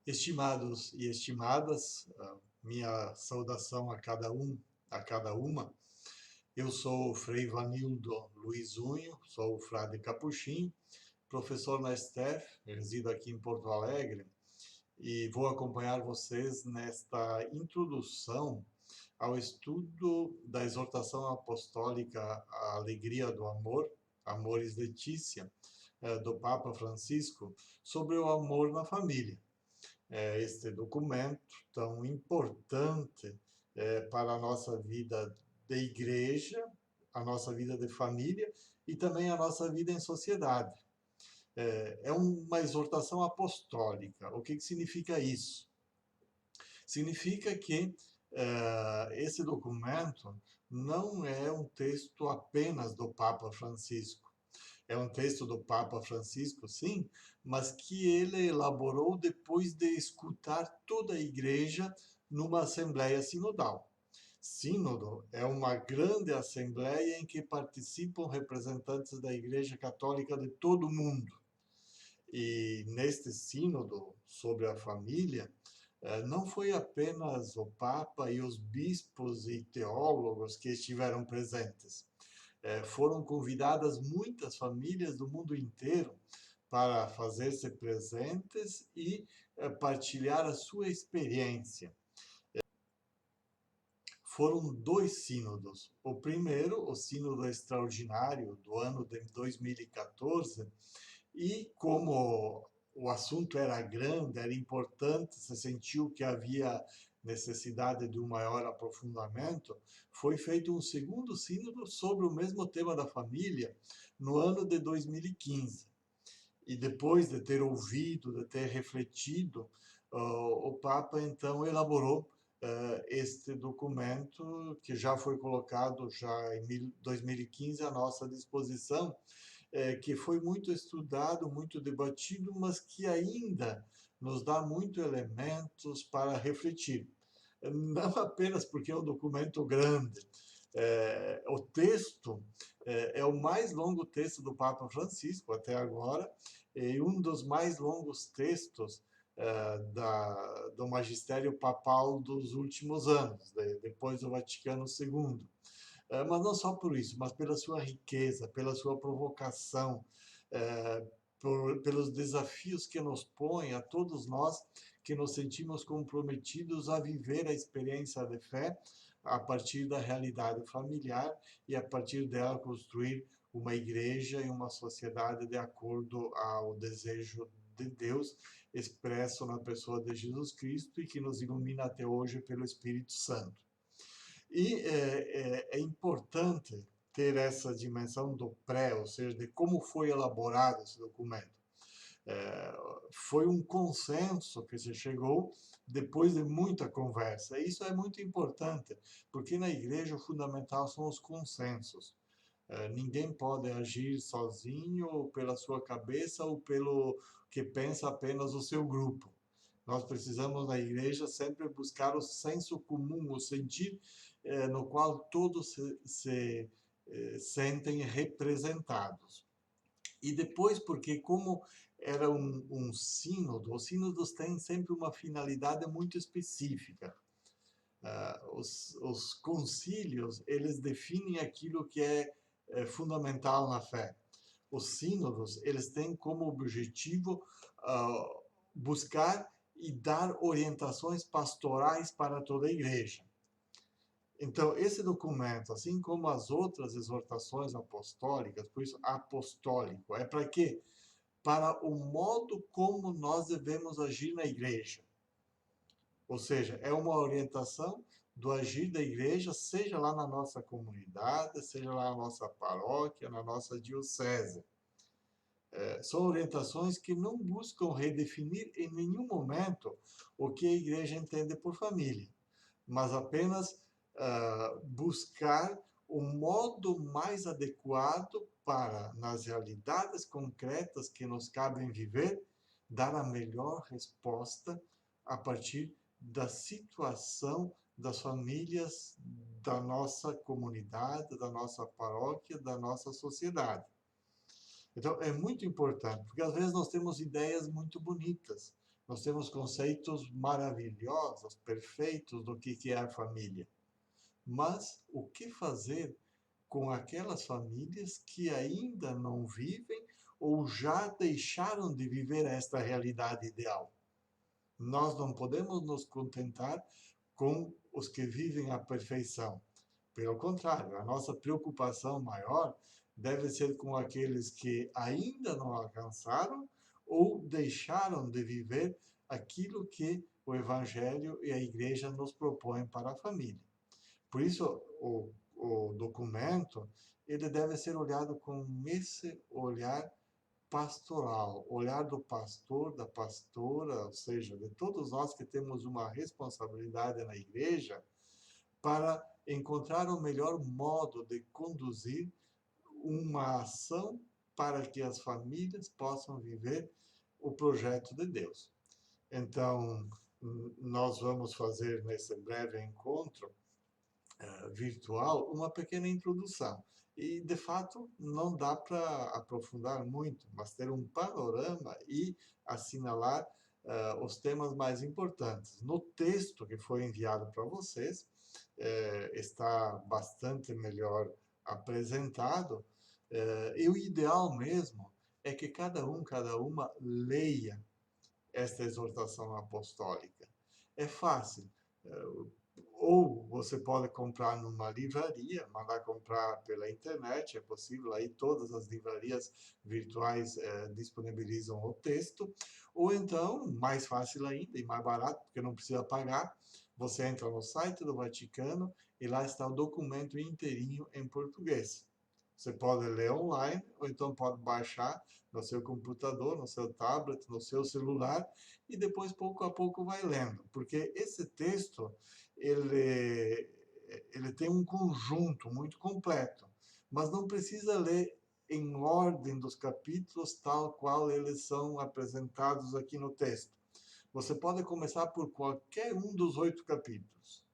Estimados e estimadas, minha saudação a cada um, a cada uma. Eu sou o Frei Vanildo Luiz Unho, sou o frade capuchinho, professor na STEF, resido aqui em Porto Alegre e vou acompanhar vocês nesta introdução ao estudo da exortação apostólica à alegria do amor, Amoris Laetitia, do Papa Francisco, sobre o amor na família. Este documento tão importante para a nossa vida de igreja, a nossa vida de família e também a nossa vida em sociedade. É uma exortação apostólica. O que significa isso? Significa que esse documento não é um texto apenas do Papa Francisco. É um texto do Papa Francisco, sim, mas que ele elaborou depois de escutar toda a igreja numa assembleia sinodal. Sínodo é uma grande assembleia em que participam representantes da Igreja Católica de todo o mundo. E neste sínodo sobre a família, não foi apenas o Papa e os bispos e teólogos que estiveram presentes. Foram convidadas muitas famílias do mundo inteiro para fazer-se presentes e partilhar a sua experiência. Foram dois sínodos. O primeiro, o sínodo extraordinário do ano de 2014, e como o assunto era grande, era importante, se sentiu que havia necessidade de um maior aprofundamento, foi feito um segundo sínodo sobre o mesmo tema da família no ano de 2015. E depois de ter ouvido, de ter refletido, o Papa então elaborou este documento que já foi colocado já em 2015 à nossa disposição, que foi muito estudado, muito debatido, mas que ainda nos dá muitos elementos para refletir. Não apenas porque é um documento grande. O texto é o mais longo texto do Papa Francisco até agora, e um dos mais longos textos do magistério papal dos últimos anos, depois do Vaticano II. Mas não só por isso, mas pela sua riqueza, pela sua provocação, pelos desafios que nos põe a todos nós que nos sentimos comprometidos a viver a experiência de fé a partir da realidade familiar e a partir dela construir uma igreja e uma sociedade de acordo ao desejo de Deus expresso na pessoa de Jesus Cristo e que nos ilumina até hoje pelo Espírito Santo. E é importante ter essa dimensão do pré, ou seja, de como foi elaborado esse documento. Foi um consenso que se chegou depois de muita conversa. E isso é muito importante, porque na igreja o fundamental são os consensos. Ninguém pode agir sozinho, ou pela sua cabeça, ou pelo que pensa apenas o seu grupo. Nós precisamos, na igreja, sempre buscar o senso comum, o sentir no qual todos se sentem representados. E depois, porque como era um sínodo, os sínodos têm sempre uma finalidade muito específica. Os concílios, eles definem aquilo que é fundamental na fé. Os sínodos, eles têm como objetivo buscar e dar orientações pastorais para toda a igreja. Então, esse documento, assim como as outras exortações apostólicas, por isso apostólico, é para quê? Para o modo como nós devemos agir na igreja. Ou seja, é uma orientação do agir da igreja, seja lá na nossa comunidade, seja lá na nossa paróquia, na nossa diocese. São orientações que não buscam redefinir em nenhum momento o que a igreja entende por família, mas apenas buscar o modo mais adequado para, nas realidades concretas que nos cabem viver, dar a melhor resposta a partir da situação das famílias da nossa comunidade, da nossa paróquia, da nossa sociedade. Então, é muito importante, porque às vezes nós temos ideias muito bonitas, Nós temos conceitos maravilhosos, perfeitos do que é a família. Mas o que fazer com aquelas famílias que ainda não vivem ou já deixaram de viver esta realidade ideal? Nós não podemos nos contentar com os que vivem a perfeição. Pelo contrário, a nossa preocupação maior deve ser com aqueles que ainda não alcançaram ou deixaram de viver aquilo que o Evangelho e a Igreja nos propõem para a família. Por isso, o documento ele deve ser olhado com esse olhar pastoral, olhar do pastor, da pastora, ou seja, de todos nós que temos uma responsabilidade na igreja, para encontrar o melhor modo de conduzir uma ação para que as famílias possam viver o projeto de Deus. Então, nós vamos fazer nesse breve encontro virtual uma pequena introdução. E, de fato, não dá para aprofundar muito, mas ter um panorama e assinalar os temas mais importantes. No texto que foi enviado para vocês, está bastante melhor apresentado, e o ideal mesmo é que cada uma leia esta exortação apostólica. É fácil. Ou você pode comprar numa livraria, mandar comprar pela internet, é possível, aí todas as livrarias virtuais disponibilizam o texto, ou então, mais fácil ainda e mais barato, porque não precisa pagar, você entra no site do Vaticano e lá está o documento inteirinho em português. Você pode ler online, ou então pode baixar no seu computador, no seu tablet, no seu celular, e depois, pouco a pouco, vai lendo. Porque esse texto, ele tem um conjunto muito completo, mas não precisa ler em ordem dos capítulos, tal qual eles são apresentados aqui no texto. Você pode começar por qualquer um dos 8 capítulos.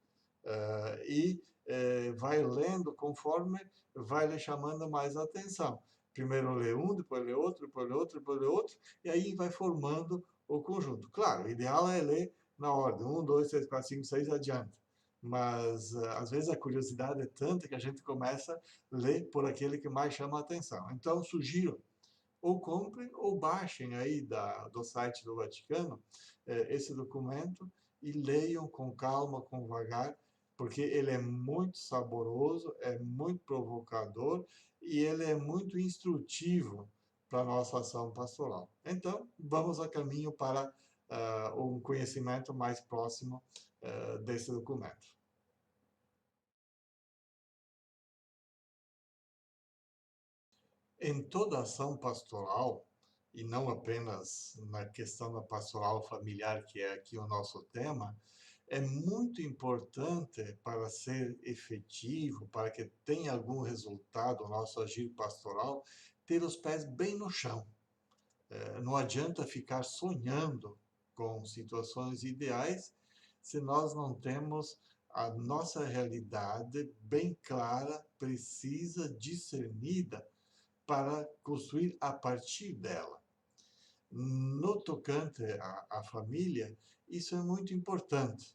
Vai lendo conforme vai lhe chamando mais atenção. Primeiro lê um, depois lê outro, depois lê outro, depois lê outro, e aí vai formando o conjunto. Claro, o ideal é ler na ordem, 1, 2, 3, 4, 5, 6, adiante. Mas, às vezes, a curiosidade é tanta que a gente começa a ler por aquele que mais chama a atenção. Então, sugiro, ou comprem ou baixem aí do site do Vaticano esse documento e leiam com calma, com vagar, porque ele é muito saboroso, é muito provocador e ele é muito instrutivo para a nossa ação pastoral. Então, vamos a caminho para um conhecimento mais próximo desse documento. Em toda ação pastoral, e não apenas na questão da pastoral familiar, que é aqui o nosso tema, é muito importante para ser efetivo, para que tenha algum resultado o nosso agir pastoral, ter os pés bem no chão. Não adianta ficar sonhando com situações ideais se nós não temos a nossa realidade bem clara, precisa, discernida, para construir a partir dela. No tocante à família, isso é muito importante.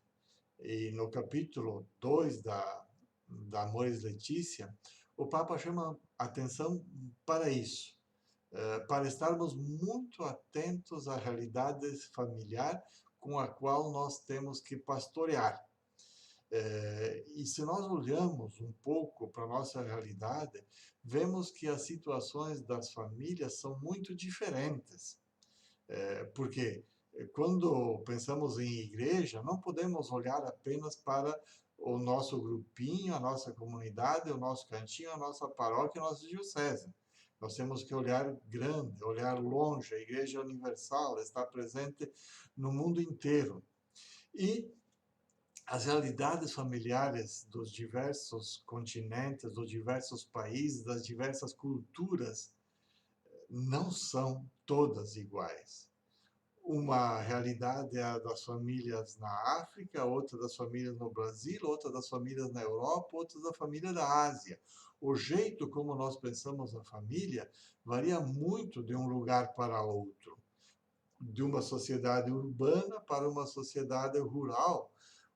E no capítulo 2 da Amoris Laetitia, o Papa chama atenção para isso, para estarmos muito atentos à realidade familiar com a qual nós temos que pastorear. E se nós olhamos um pouco para a nossa realidade, vemos que as situações das famílias são muito diferentes. Porque quando pensamos em igreja, não podemos olhar apenas para o nosso grupinho, a nossa comunidade, o nosso cantinho, a nossa paróquia, a nossa diocese. Nós temos que olhar grande, olhar longe. A Igreja Universal está presente no mundo inteiro. E as realidades familiares dos diversos continentes, dos diversos países, das diversas culturas, não são todas iguais. Uma realidade é a das famílias na África, outra das famílias no Brasil, outra das famílias na Europa, outra da família da Ásia. O jeito como nós pensamos a família varia muito de um lugar para outro. de uma sociedade urbana para uma sociedade rural,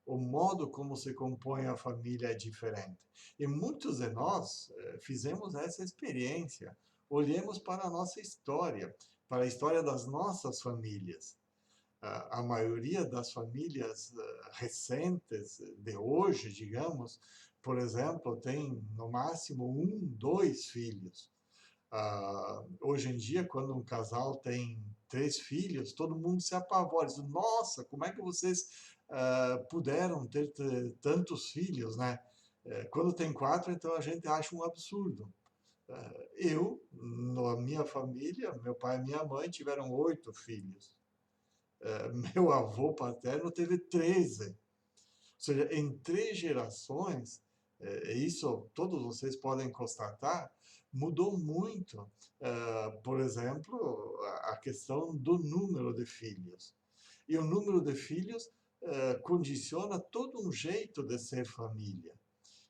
o modo como se compõe a família é diferente. E muitos de nós fizemos essa experiência. Olhemos para a nossa história, para a história das nossas famílias. A maioria das famílias recentes, de hoje, digamos, por exemplo, tem no máximo um, dois filhos. Hoje em dia, quando um casal tem três filhos, todo mundo se apavora. Diz, nossa, como é que vocês puderam ter tantos filhos, né? Quando tem quatro, então a gente acha um absurdo. Na minha família, meu pai e minha mãe tiveram 8 filhos. Meu avô paterno teve 13. Ou seja, em 3 gerações, isso todos vocês podem constatar, mudou muito. Por exemplo, a questão do número de filhos. E o número de filhos condiciona todo um jeito de ser família.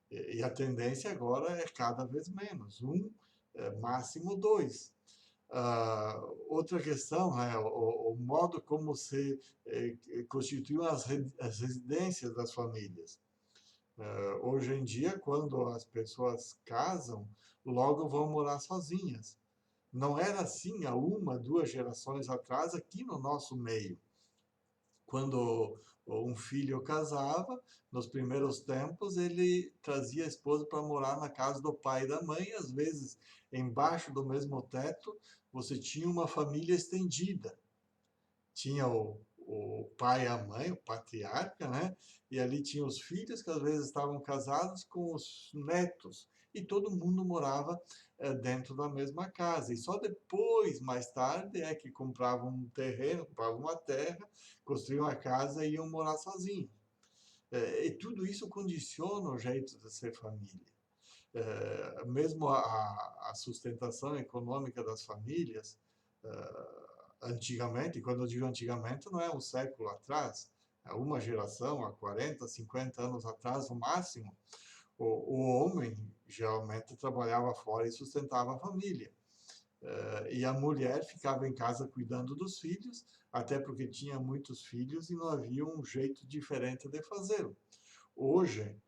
E a tendência agora é cada vez menos, um, máximo dois. Outra questão é o modo como se constituem as residências das famílias. Hoje em dia, quando as pessoas casam, logo vão morar sozinhas. Não era assim há uma, 2 gerações atrás aqui no nosso meio. Quando um filho casava, nos primeiros tempos, ele trazia a esposa para morar na casa do pai e da mãe, às vezes embaixo do mesmo teto, você tinha uma família estendida. Tinha o pai e a mãe, o patriarca, né? E ali tinha os filhos que às vezes estavam casados com os netos. E todo mundo morava dentro da mesma casa. E só depois, mais tarde, é que compravam um terreno, compravam uma terra, construíam a casa e iam morar sozinhos. E tudo isso condiciona o jeito de ser família. Mesmo a sustentação econômica das famílias, antigamente, e quando eu digo antigamente, não é um século atrás, é uma geração, há 40, 50 anos atrás, no máximo, o homem geralmente trabalhava fora e sustentava a família. E a mulher ficava em casa cuidando dos filhos, até porque tinha muitos filhos e não havia um jeito diferente de fazê-lo. Hoje,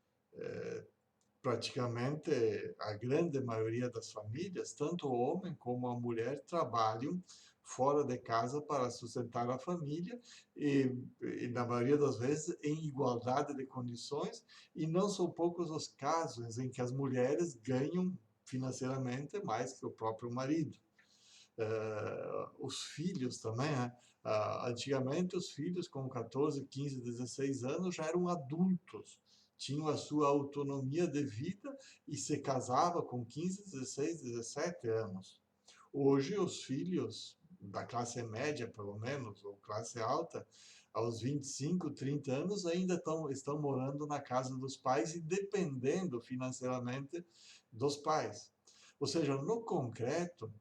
praticamente a grande maioria das famílias, tanto o homem como a mulher, trabalham fora de casa para sustentar a família e na maioria das vezes em igualdade de condições, e não são poucos os casos em que as mulheres ganham financeiramente mais que o próprio marido. Os filhos também, né? Antigamente os filhos com 14, 15, 16 anos já eram adultos, tinham a sua autonomia de vida e se casava com 15, 16, 17 anos. Hoje os filhos da classe média, pelo menos, ou classe alta, aos 25, 30 anos ainda estão morando na casa dos pais e dependendo financeiramente dos pais. Ou seja, no concreto,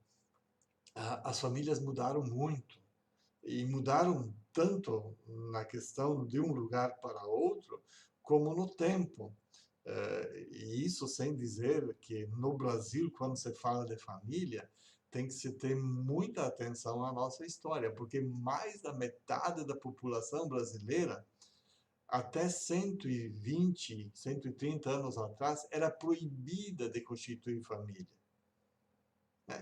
as famílias mudaram muito e mudaram tanto na questão de um lugar para outro, como no tempo. E isso sem dizer que no Brasil, quando se fala de família, tem que se ter muita atenção à nossa história, porque mais da metade da população brasileira, até 120, 130 anos atrás, era proibida de constituir família.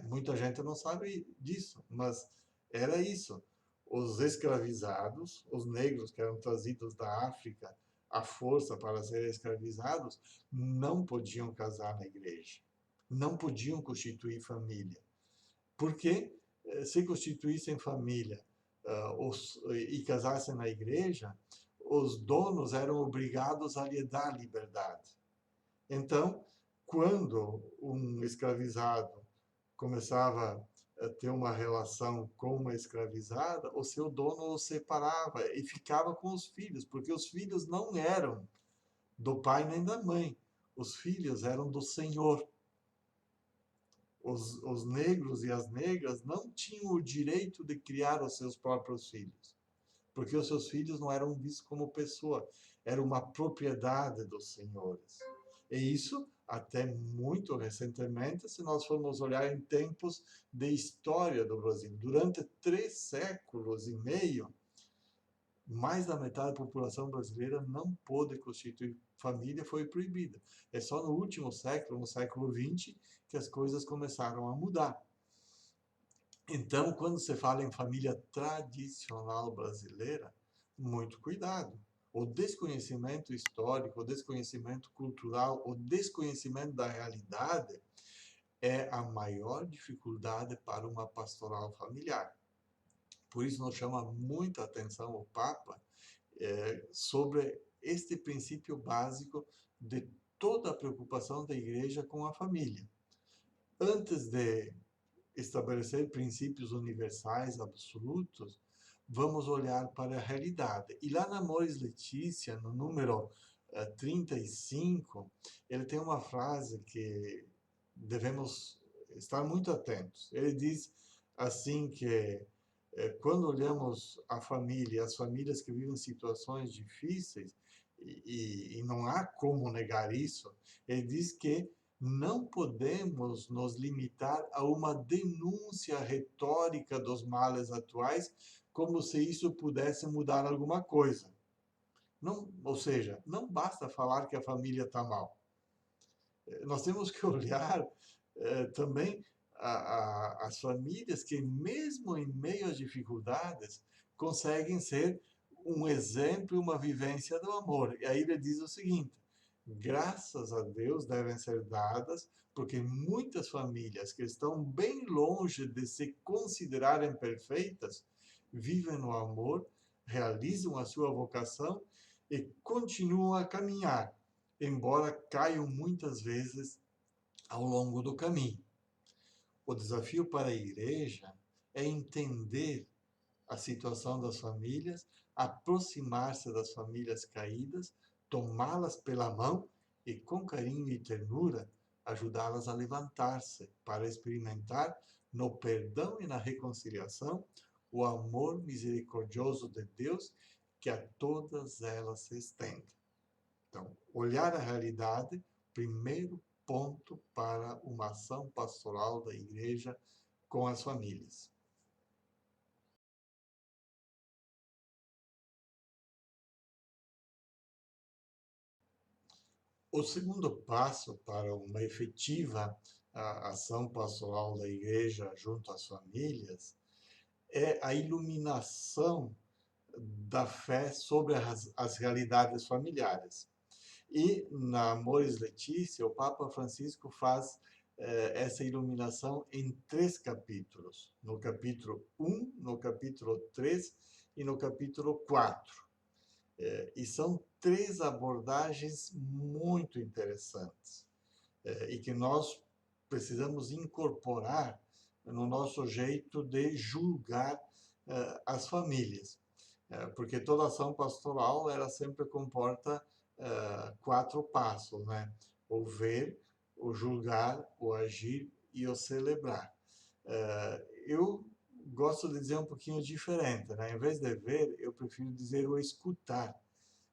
Muita gente não sabe disso, mas era isso. Os escravizados, os negros que eram trazidos da África à força para serem escravizados, não podiam casar na igreja, não podiam constituir família. Porque se constituíssem família e casassem na igreja, os donos eram obrigados a lhe dar liberdade. Então, quando um escravizado começava a ter uma relação com uma escravizada, o seu dono o separava e ficava com os filhos, porque os filhos não eram do pai nem da mãe, os filhos eram do Senhor. Os negros e as negras não tinham o direito de criar os seus próprios filhos, porque os seus filhos não eram vistos como pessoa, era uma propriedade dos senhores. E isso até muito recentemente, se nós formos olhar em tempos de história do Brasil. Durante 3 séculos e meio, mais da metade da população brasileira não pôde constituir família, foi proibida. É só no último século, no século XX, que as coisas começaram a mudar. Então, quando você fala em família tradicional brasileira, muito cuidado. O desconhecimento histórico, o desconhecimento cultural, o desconhecimento da realidade é a maior dificuldade para uma pastoral familiar. Por isso, nos chama muita atenção o Papa sobre este princípio básico de toda a preocupação da Igreja com a família. Antes de estabelecer princípios universais, absolutos, vamos olhar para a realidade. E lá na Amoris Laetitia, no número 35, ele tem uma frase que devemos estar muito atentos. Ele diz assim que quando olhamos a família, as famílias que vivem situações difíceis, e não há como negar isso, ele diz que não podemos nos limitar a uma denúncia retórica dos males atuais, como se isso pudesse mudar alguma coisa. Não, ou seja, não basta falar que a família está mal. Nós temos que olhar também as famílias que, mesmo em meio às dificuldades, conseguem ser um exemplo e uma vivência do amor. E aí ele diz o seguinte: graças a Deus devem ser dadas, porque muitas famílias que estão bem longe de se considerarem perfeitas, vivem no amor, realizam a sua vocação e continuam a caminhar, embora caiam muitas vezes ao longo do caminho. O desafio para a igreja é entender a situação das famílias, aproximar-se das famílias caídas, tomá-las pela mão e, com carinho e ternura, ajudá-las a levantar-se para experimentar, no perdão e na reconciliação, o amor misericordioso de Deus que a todas elas se estende. Então, olhar a realidade, primeiro ponto para uma ação pastoral da igreja com as famílias. O segundo passo para uma efetiva ação pastoral da igreja junto às famílias é a iluminação da fé sobre as realidades familiares. E na Amoris Laetitia, o Papa Francisco faz essa iluminação em 3 capítulos. No capítulo 1, no capítulo 3 e no capítulo 4. E são 3 abordagens muito interessantes e que nós precisamos incorporar no nosso jeito de julgar as famílias. Porque toda ação pastoral, ela sempre comporta 4 passos, né? O ver, o julgar, o agir e o celebrar. Eu gosto de dizer um pouquinho diferente, né? Em vez de ver, eu prefiro dizer o escutar.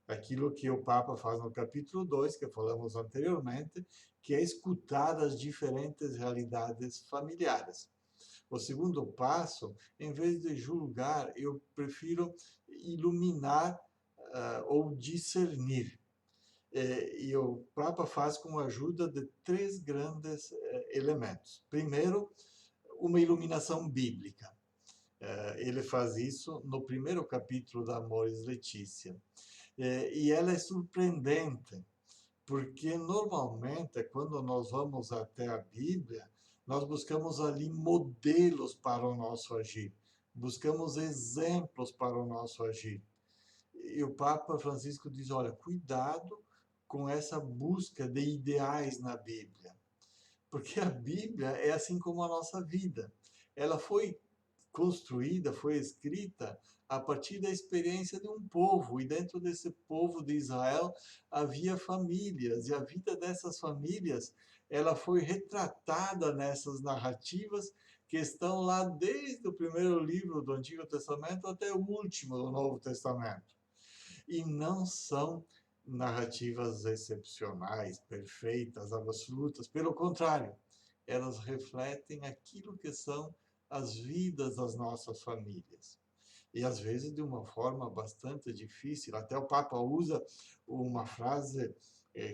Aquilo que o Papa faz no capítulo 2, que falamos anteriormente, que é escutar as diferentes realidades familiares. O segundo passo, em vez de julgar, eu prefiro iluminar ou discernir. E o Papa faz com a ajuda de 3 grandes elementos. Primeiro, uma iluminação bíblica. Ele faz isso no primeiro capítulo da Amoris Laetitia. E ela é surpreendente, porque normalmente, quando nós vamos até a Bíblia, nós buscamos ali modelos para o nosso agir, buscamos exemplos para o nosso agir. E o Papa Francisco diz: olha, cuidado com essa busca de ideais na Bíblia, porque a Bíblia é assim como a nossa vida. Ela foi construída, foi escrita a partir da experiência de um povo, e dentro desse povo de Israel havia famílias, e a vida dessas famílias, ela foi retratada nessas narrativas que estão lá desde o primeiro livro do Antigo Testamento até o último do Novo Testamento. E não são narrativas excepcionais, perfeitas, absolutas. Pelo contrário, elas refletem aquilo que são as vidas das nossas famílias. E às vezes de uma forma bastante difícil. Até o Papa usa uma frase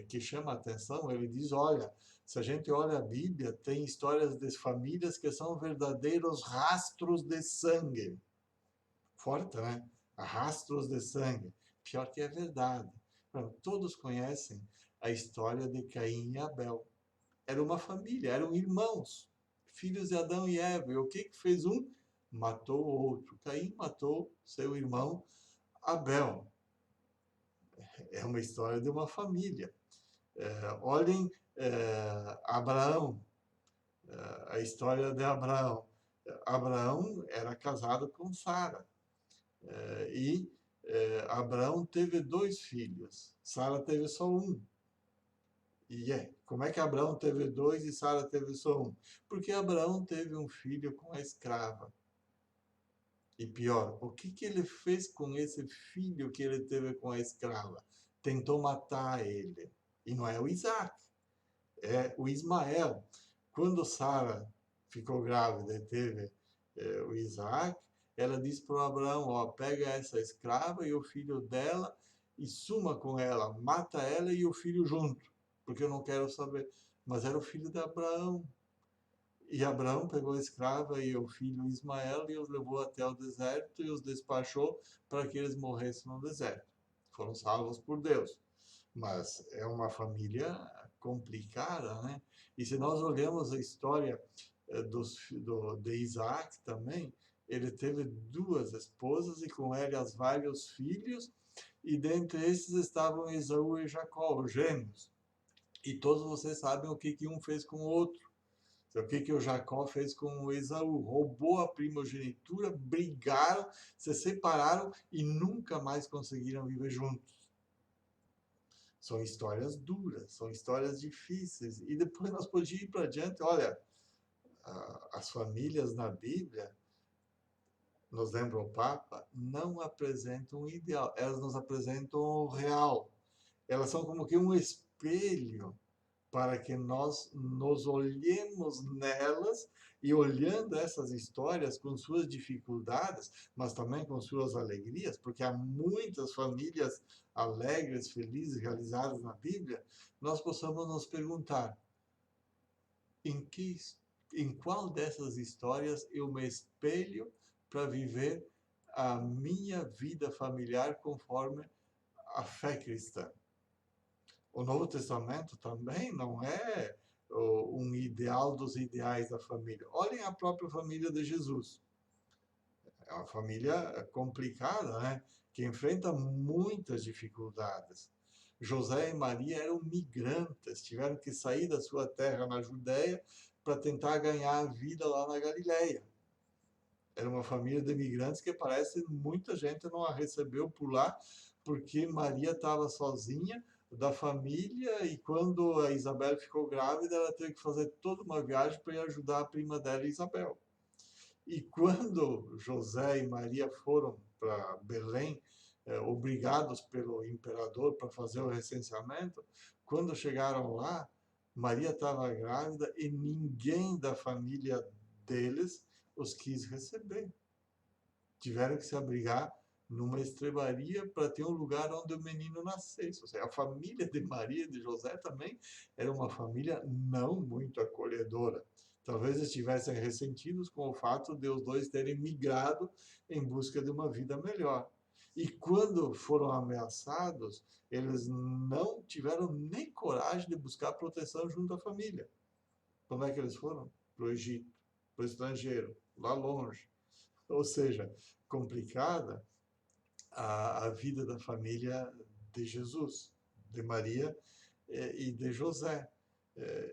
que chama a atenção. Ele diz: olha, se a gente olha a Bíblia, tem histórias de famílias que são verdadeiros rastros de sangue. Forte, né? Rastros de sangue. Pior que é verdade. Todos conhecem a história de Caim e Abel. Era uma família, eram irmãos, filhos de Adão e Eva. E o que fez um? Matou o outro. Caim matou seu irmão Abel. É uma história de uma família. Olhem Abraão, a história de Abraão. Abraão era casado com Sara. E Abraão teve 2 filhos. Sara teve só um. Como é que Abraão teve 2 e Sara teve só um? Porque Abraão teve um filho com a escrava. E pior, o que ele fez com esse filho que ele teve com a escrava? Tentou matar ele. E não é o Isaac, é o Ismael. Quando Sara ficou grávida e teve o Isaac, ela disse para o Abraão: ó, pega essa escrava e o filho dela e suma com ela, mata ela e o filho junto, porque eu não quero saber. Mas era o filho de Abraão. E Abraão pegou a escrava e o filho Ismael e os levou até o deserto e os despachou para que eles morressem no deserto. Foram salvos por Deus. Mas é uma família complicada, né? E se nós olhamos a história de Isaac também, ele teve 2 esposas e com elas vários filhos, e dentre esses estavam Esaú e Jacó, os gêmeos. E todos vocês sabem o que um fez com o outro. O que o Jacó fez com o Esaú? Roubou a primogenitura, brigaram, se separaram e nunca mais conseguiram viver juntos. São histórias duras, são histórias difíceis. E depois nós podíamos ir para adiante. Olha, as famílias na Bíblia, nos lembra o Papa, não apresentam o ideal, elas nos apresentam o real. Elas são como que um espelho para que nós nos olhemos nelas e olhando essas histórias com suas dificuldades, mas também com suas alegrias, porque há muitas famílias alegres, felizes, realizadas na Bíblia, nós possamos nos perguntar em qual dessas histórias eu me espelho para viver a minha vida familiar conforme a fé cristã. O Novo Testamento também não é um ideal dos ideais da família. Olhem a própria família de Jesus. É uma família complicada, né? Que enfrenta muitas dificuldades. José e Maria eram migrantes, tiveram que sair da sua terra na Judéia para tentar ganhar a vida lá na Galileia. Era uma família de imigrantes que parece muita gente não a recebeu por lá, porque Maria estava sozinha da família e quando a Isabel ficou grávida, ela teve que fazer toda uma viagem para ir ajudar a prima dela, Isabel. E quando José e Maria foram para Belém, obrigados pelo imperador para fazer o recenseamento, quando chegaram lá, Maria estava grávida e ninguém da família deles os quis receber. Tiveram que se abrigar numa estrebaria para ter um lugar onde o menino nascesse. Ou seja, a família de Maria e de José também era uma família não muito acolhedora. Talvez estivessem ressentidos com o fato de os dois terem migrado em busca de uma vida melhor. E quando foram ameaçados, eles não tiveram nem coragem de buscar proteção junto à família. Como é que eles foram? Para o Egito, para o estrangeiro, lá longe. Ou seja, complicada a vida da família de Jesus, de Maria e de José.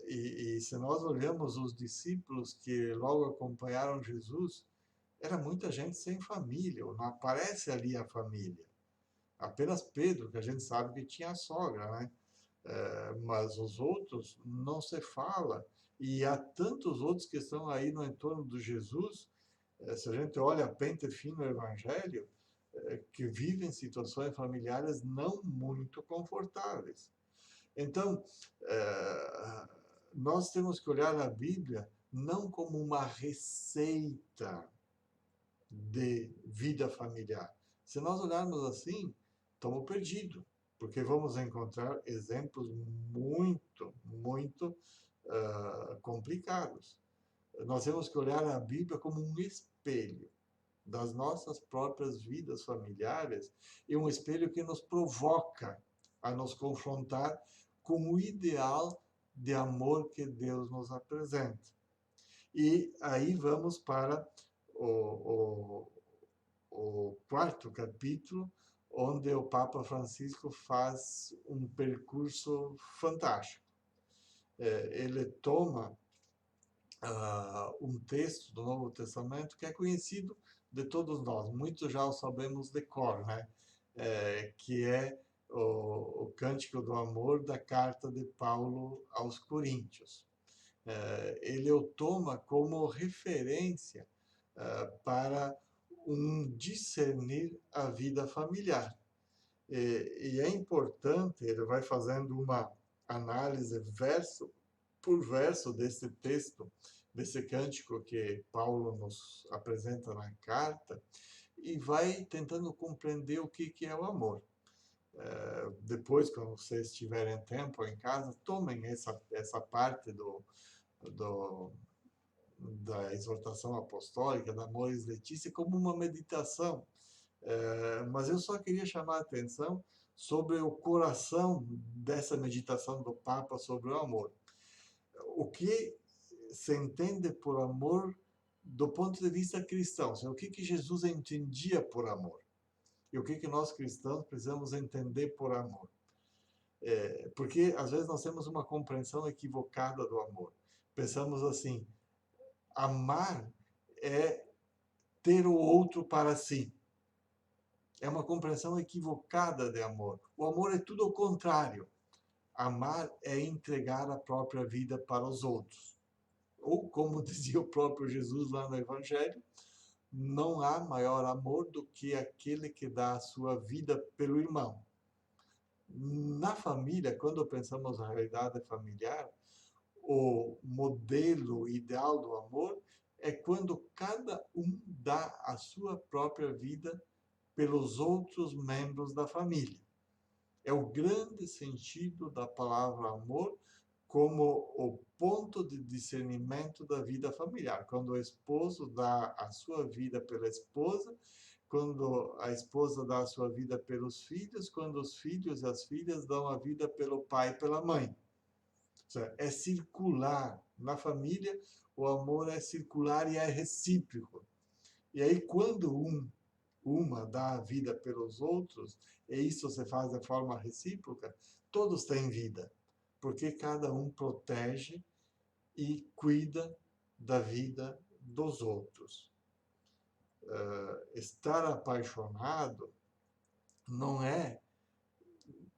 E se nós olhamos os discípulos que logo acompanharam Jesus, era muita gente sem família, não aparece ali a família. Apenas Pedro, que a gente sabe que tinha a sogra, né? Mas os outros não se fala. E há tantos outros que estão aí no entorno de Jesus. Se a gente olha a pente fino no Evangelho, que vivem situações familiares não muito confortáveis. Então, nós temos que olhar a Bíblia não como uma receita de vida familiar. Se nós olharmos assim, estamos perdidos, porque vamos encontrar exemplos muito complicados. Nós temos que olhar a Bíblia como um espelho das nossas próprias vidas familiares e um espelho que nos provoca a nos confrontar com o ideal de amor que Deus nos apresenta. E aí vamos para o, o quarto capítulo, onde o Papa Francisco faz um percurso fantástico. Ele toma um texto do Novo Testamento que é conhecido de todos nós, muitos já o sabemos de cor, né? Que é o Cântico do Amor da carta de Paulo aos Coríntios. Ele o toma como referência para um discernir a vida familiar. E é importante, ele vai fazendo uma análise verso por verso desse texto, desse cântico que Paulo nos apresenta na carta, e vai tentando compreender o que é o amor. Depois, quando vocês tiverem tempo em casa, tomem essa parte da exortação apostólica, da Amoris Laetitia, como uma meditação. Mas eu só queria chamar a atenção sobre o coração dessa meditação do Papa sobre o amor. O que se entende por amor do ponto de vista cristão? O que Jesus entendia por amor? E o que nós cristãos precisamos entender por amor? Porque às vezes nós temos uma compreensão equivocada do amor. Pensamos assim: amar é ter o outro para si. É uma compreensão equivocada de amor. O amor é tudo o contrário. Amar é entregar a própria vida para os outros. Ou, como dizia o próprio Jesus lá no Evangelho, não há maior amor do que aquele que dá a sua vida pelo irmão. Na família, quando pensamos na realidade familiar, o modelo ideal do amor é quando cada um dá a sua própria vida pelos outros membros da família. É o grande sentido da palavra amor como o ponto de discernimento da vida familiar. Quando o esposo dá a sua vida pela esposa, quando a esposa dá a sua vida pelos filhos, quando os filhos e as filhas dão a vida pelo pai e pela mãe. É circular. Na família, o amor é circular e é recíproco. E aí, quando uma dá a vida pelos outros, e isso se faz de forma recíproca, todos têm vida, porque cada um protege e cuida da vida dos outros. Estar apaixonado não é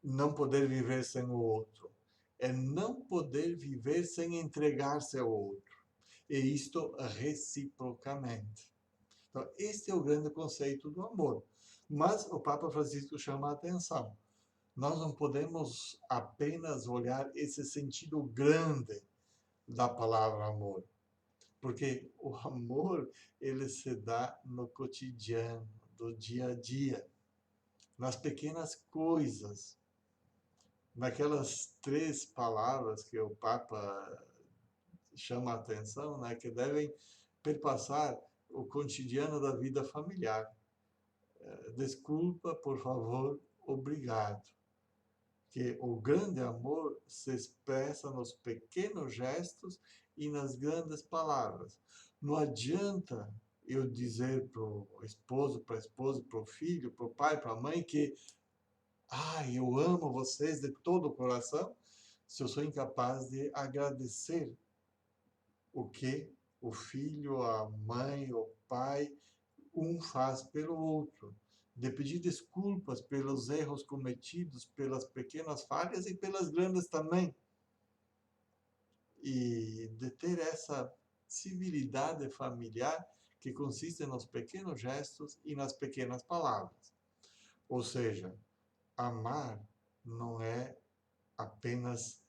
não poder viver sem o outro, é não poder viver sem entregar-se ao outro, e isto reciprocamente. Então, este é o grande conceito do amor. Mas o Papa Francisco chama a atenção. Nós não podemos apenas olhar esse sentido grande da palavra amor, porque o amor ele se dá no cotidiano, do dia a dia, nas pequenas coisas, naquelas 3 palavras que o Papa chama a atenção, né, que devem perpassar o cotidiano da vida familiar. Desculpa, por favor, obrigado. Que o grande amor se expressa nos pequenos gestos e nas grandes palavras. Não adianta eu dizer para o esposo, para a esposa, para o filho, para o pai, para a mãe que eu amo vocês de todo o coração, se eu sou incapaz de agradecer o que o filho, a mãe, o pai, um faz pelo outro, de pedir desculpas pelos erros cometidos, pelas pequenas falhas e pelas grandes também. E de ter essa civilidade familiar que consiste nos pequenos gestos e nas pequenas palavras. Ou seja, amar não é apenas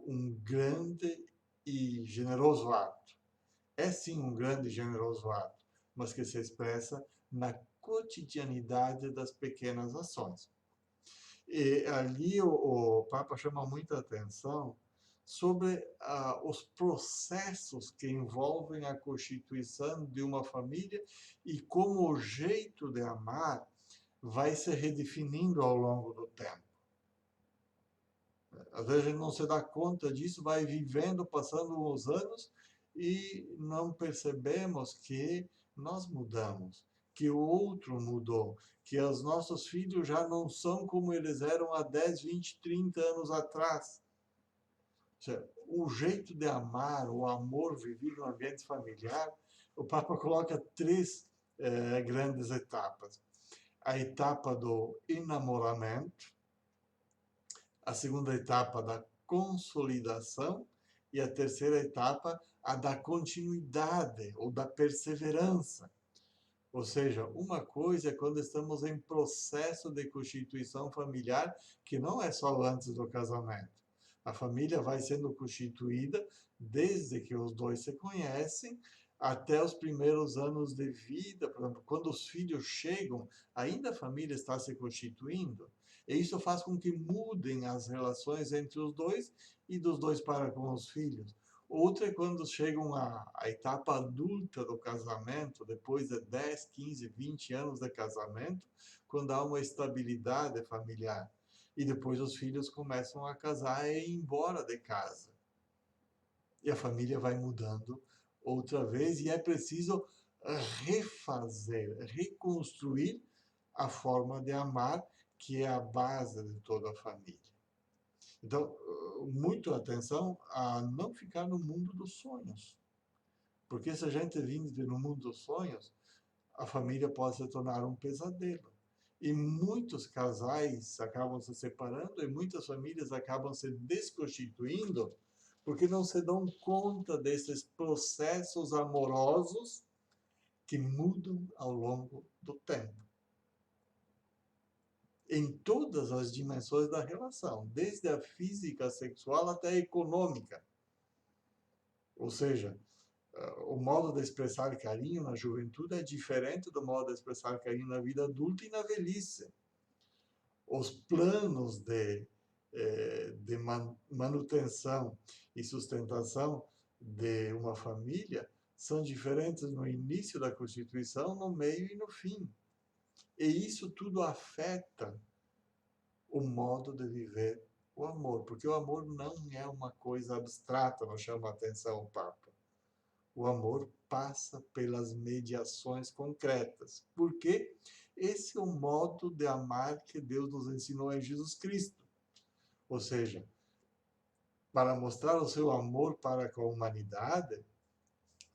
um grande e generoso ato. É sim um grande e generoso ato, mas que se expressa na cotidianidade das pequenas ações. E ali o Papa chama muita atenção sobre os processos que envolvem a constituição de uma família e como o jeito de amar vai se redefinindo ao longo do tempo. Às vezes a gente não se dá conta disso, vai vivendo, passando os anos e não percebemos que nós mudamos, que o outro mudou, que os nossos filhos já não são como eles eram há 10, 20, 30 anos atrás. Ou seja, o jeito de amar, o amor vivido no ambiente familiar, o Papa coloca três grandes etapas. A etapa do enamoramento, a segunda etapa da consolidação e a terceira etapa a da continuidade ou da perseverança. Ou seja, uma coisa é quando estamos em processo de constituição familiar, que não é só antes do casamento. A família vai sendo constituída desde que os dois se conhecem até os primeiros anos de vida. Por exemplo, quando os filhos chegam, ainda a família está se constituindo. E isso faz com que mudem as relações entre os dois e dos dois para com os filhos. Outra é quando chegam à etapa adulta do casamento, depois de 10, 15, 20 anos de casamento, quando há uma estabilidade familiar. E depois os filhos começam a casar e ir embora de casa. E a família vai mudando outra vez e é preciso refazer, reconstruir a forma de amar, que é a base de toda a família. Então, muito atenção a não ficar no mundo dos sonhos. Porque se a gente vive no mundo dos sonhos, a família pode se tornar um pesadelo. E muitos casais acabam se separando e muitas famílias acabam se desconstituindo porque não se dão conta desses processos amorosos que mudam ao longo do tempo. Em todas as dimensões da relação, desde a física, sexual até a econômica. Ou seja, o modo de expressar carinho na juventude é diferente do modo de expressar carinho na vida adulta e na velhice. Os planos de manutenção e sustentação de uma família são diferentes no início da constituição, no meio e no fim. E isso tudo afeta o modo de viver o amor, porque o amor não é uma coisa abstrata, não chama a atenção o Papa. O amor passa pelas mediações concretas. Por quê? Esse é o modo de amar que Deus nos ensinou em Jesus Cristo. Ou seja, para mostrar o seu amor para com a humanidade,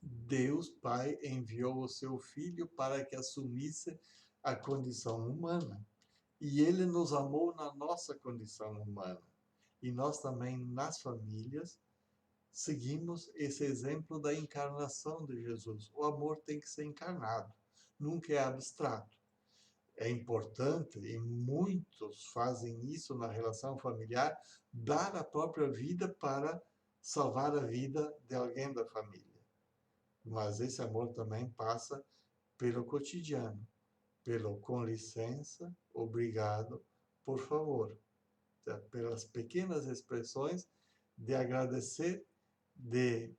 Deus Pai enviou o seu Filho para que assumisse a condição humana. E ele nos amou na nossa condição humana. E nós também, nas famílias, seguimos esse exemplo da encarnação de Jesus. O amor tem que ser encarnado, nunca é abstrato. É importante, e muitos fazem isso na relação familiar, dar a própria vida para salvar a vida de alguém da família. Mas esse amor também passa pelo cotidiano, pelo com licença, obrigado, por favor. Pelas pequenas expressões de agradecer, de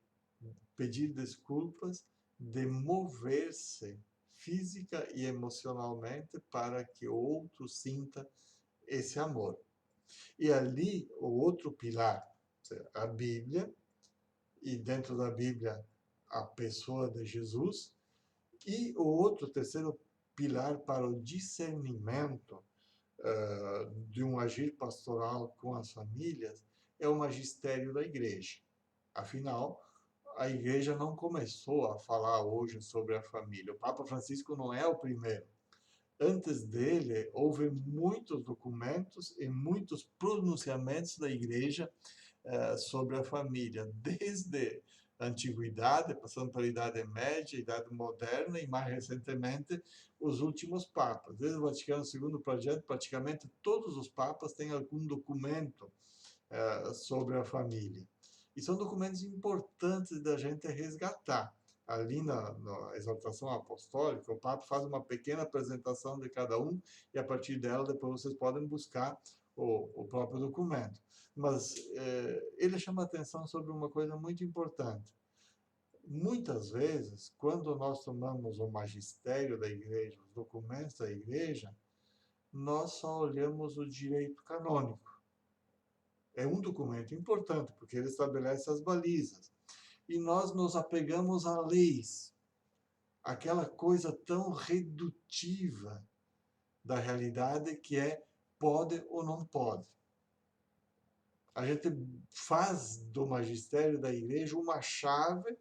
pedir desculpas, de mover-se física e emocionalmente para que o outro sinta esse amor. E ali, o outro pilar, a Bíblia, e dentro da Bíblia, a pessoa de Jesus, e o outro, terceiro pilar para o discernimento de um agir pastoral com as famílias, é o magistério da igreja. Afinal, a igreja não começou a falar hoje sobre a família. O Papa Francisco não é o primeiro. Antes dele, houve muitos documentos e muitos pronunciamentos da igreja sobre a família, desde antiguidade, passando pela Idade Média, Idade Moderna e, mais recentemente, os últimos papas. Desde o Vaticano II para diante, praticamente todos os papas têm algum documento sobre a família. E são documentos importantes da gente resgatar. Ali na exortação apostólica, o Papa faz uma pequena apresentação de cada um e, a partir dela, depois vocês podem buscar o próprio documento. Mas ele chama atenção sobre uma coisa muito importante. Muitas vezes, quando nós tomamos o magistério da igreja, os documentos da igreja, nós só olhamos o direito canônico. É um documento importante, porque ele estabelece as balizas. E nós nos apegamos a leis, aquela coisa tão redutiva da realidade que é pode ou não pode. A gente faz do magistério da igreja uma chave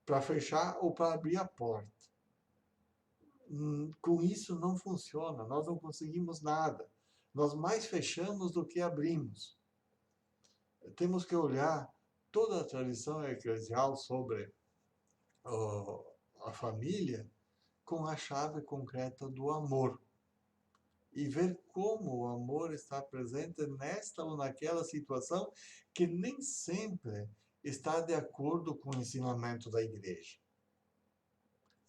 para fechar ou para abrir a porta. Com isso não funciona, nós não conseguimos nada. Nós mais fechamos do que abrimos. Temos que olhar toda a tradição eclesial sobre a família com a chave concreta do amor. E ver como o amor está presente nesta ou naquela situação que nem sempre está de acordo com o ensinamento da igreja.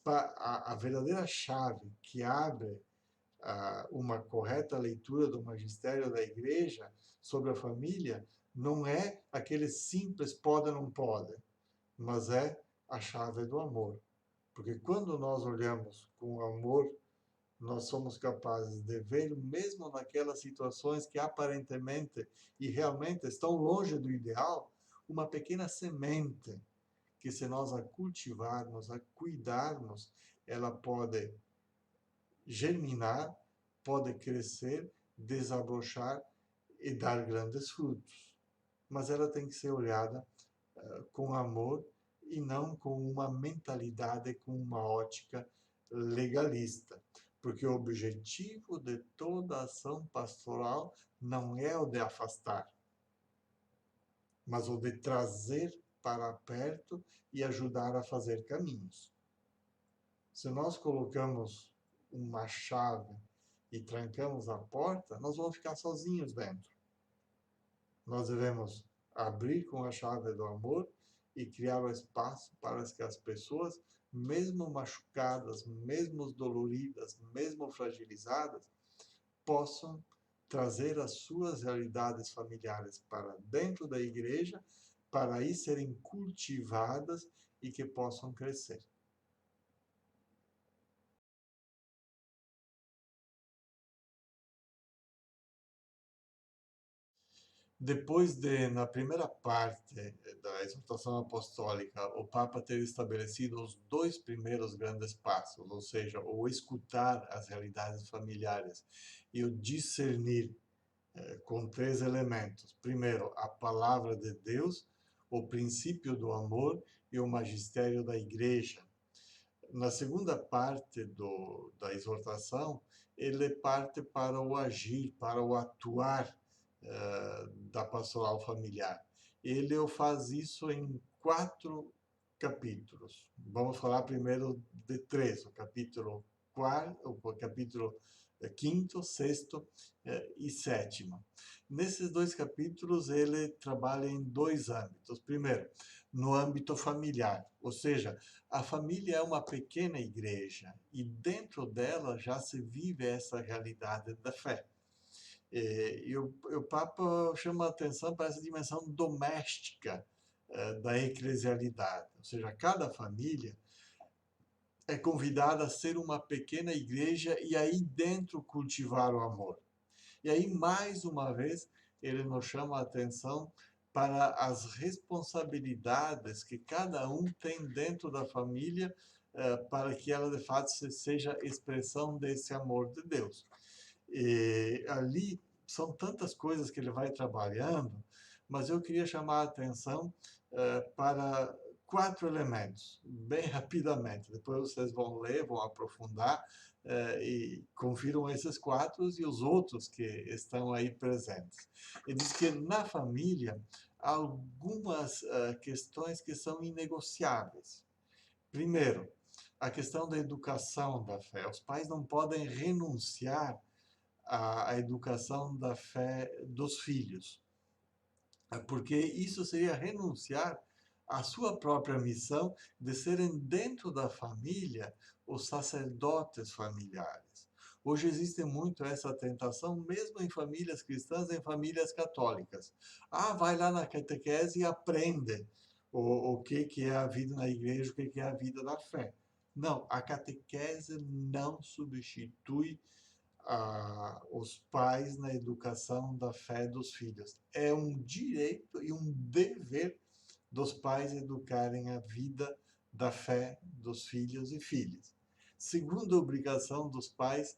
A verdadeira chave que abre uma correta leitura do magistério da igreja sobre a família não é aquele simples pode ou não pode, mas é a chave do amor. Porque quando nós olhamos com amor, nós somos capazes de ver, mesmo naquelas situações que aparentemente e realmente estão longe do ideal, uma pequena semente que, se nós a cultivarmos, a cuidarmos, ela pode germinar, pode crescer, desabrochar e dar grandes frutos. Mas ela tem que ser olhada com amor e não com uma mentalidade, com uma ótica legalista. Porque o objetivo de toda ação pastoral não é o de afastar, mas o de trazer para perto e ajudar a fazer caminhos. Se nós colocamos uma chave e trancamos a porta, nós vamos ficar sozinhos dentro. Nós devemos abrir com a chave do amor e criar o espaço para que as pessoas, mesmo machucadas, mesmo doloridas, mesmo fragilizadas, possam trazer as suas realidades familiares para dentro da igreja, para aí serem cultivadas e que possam crescer. Depois de, na primeira parte da exortação apostólica, o Papa ter estabelecido os dois primeiros grandes passos, ou seja, o escutar as realidades familiares e o discernir com três elementos. Primeiro, a palavra de Deus, o princípio do amor e o magistério da igreja. Na segunda parte da exortação, ele parte para o agir, para o atuar da pastoral familiar. Ele faz isso em 4 capítulos. Vamos falar primeiro de 3, o capítulo 4, o capítulo 5º, 6º e 7º. Nesses 2 capítulos, ele trabalha em 2 âmbitos. Primeiro, no âmbito familiar, ou seja, a família é uma pequena igreja e dentro dela já se vive essa realidade da fé. E o Papa chama a atenção para essa dimensão doméstica da eclesialidade, ou seja, cada família é convidada a ser uma pequena igreja e aí dentro cultivar o amor. E aí, mais uma vez, ele nos chama a atenção para as responsabilidades que cada um tem dentro da família para que ela, de fato, seja expressão desse amor de Deus. E ali são tantas coisas que ele vai trabalhando, mas eu queria chamar a atenção para 4 elementos, bem rapidamente. Depois vocês vão ler, vão aprofundar e confiram esses 4 e os outros que estão aí presentes. Ele diz que na família algumas questões que são inegociáveis. Primeiro, a questão da educação da fé. Os pais não podem renunciar à educação da fé dos filhos, porque isso seria renunciar à sua própria missão de serem dentro da família os sacerdotes familiares. Hoje existe muito essa tentação, mesmo em famílias cristãs, em famílias católicas. Ah, vai lá na catequese e aprende o que é a vida na igreja, o que é a vida da fé. Não, a catequese não substitui os pais na educação da fé dos filhos. É um direito e um dever dos pais educarem a vida da fé dos filhos e filhas. Segunda obrigação dos pais,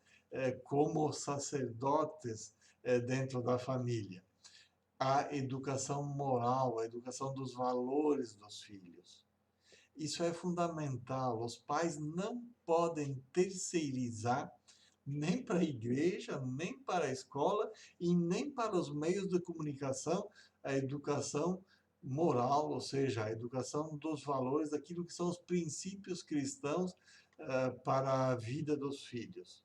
como sacerdotes dentro da família, a educação moral, a educação dos valores dos filhos. Isso é fundamental. Os pais não podem terceirizar nem para a igreja, nem para a escola e nem para os meios de comunicação a educação moral, ou seja, a educação dos valores, daquilo que são os princípios cristãos para a vida dos filhos.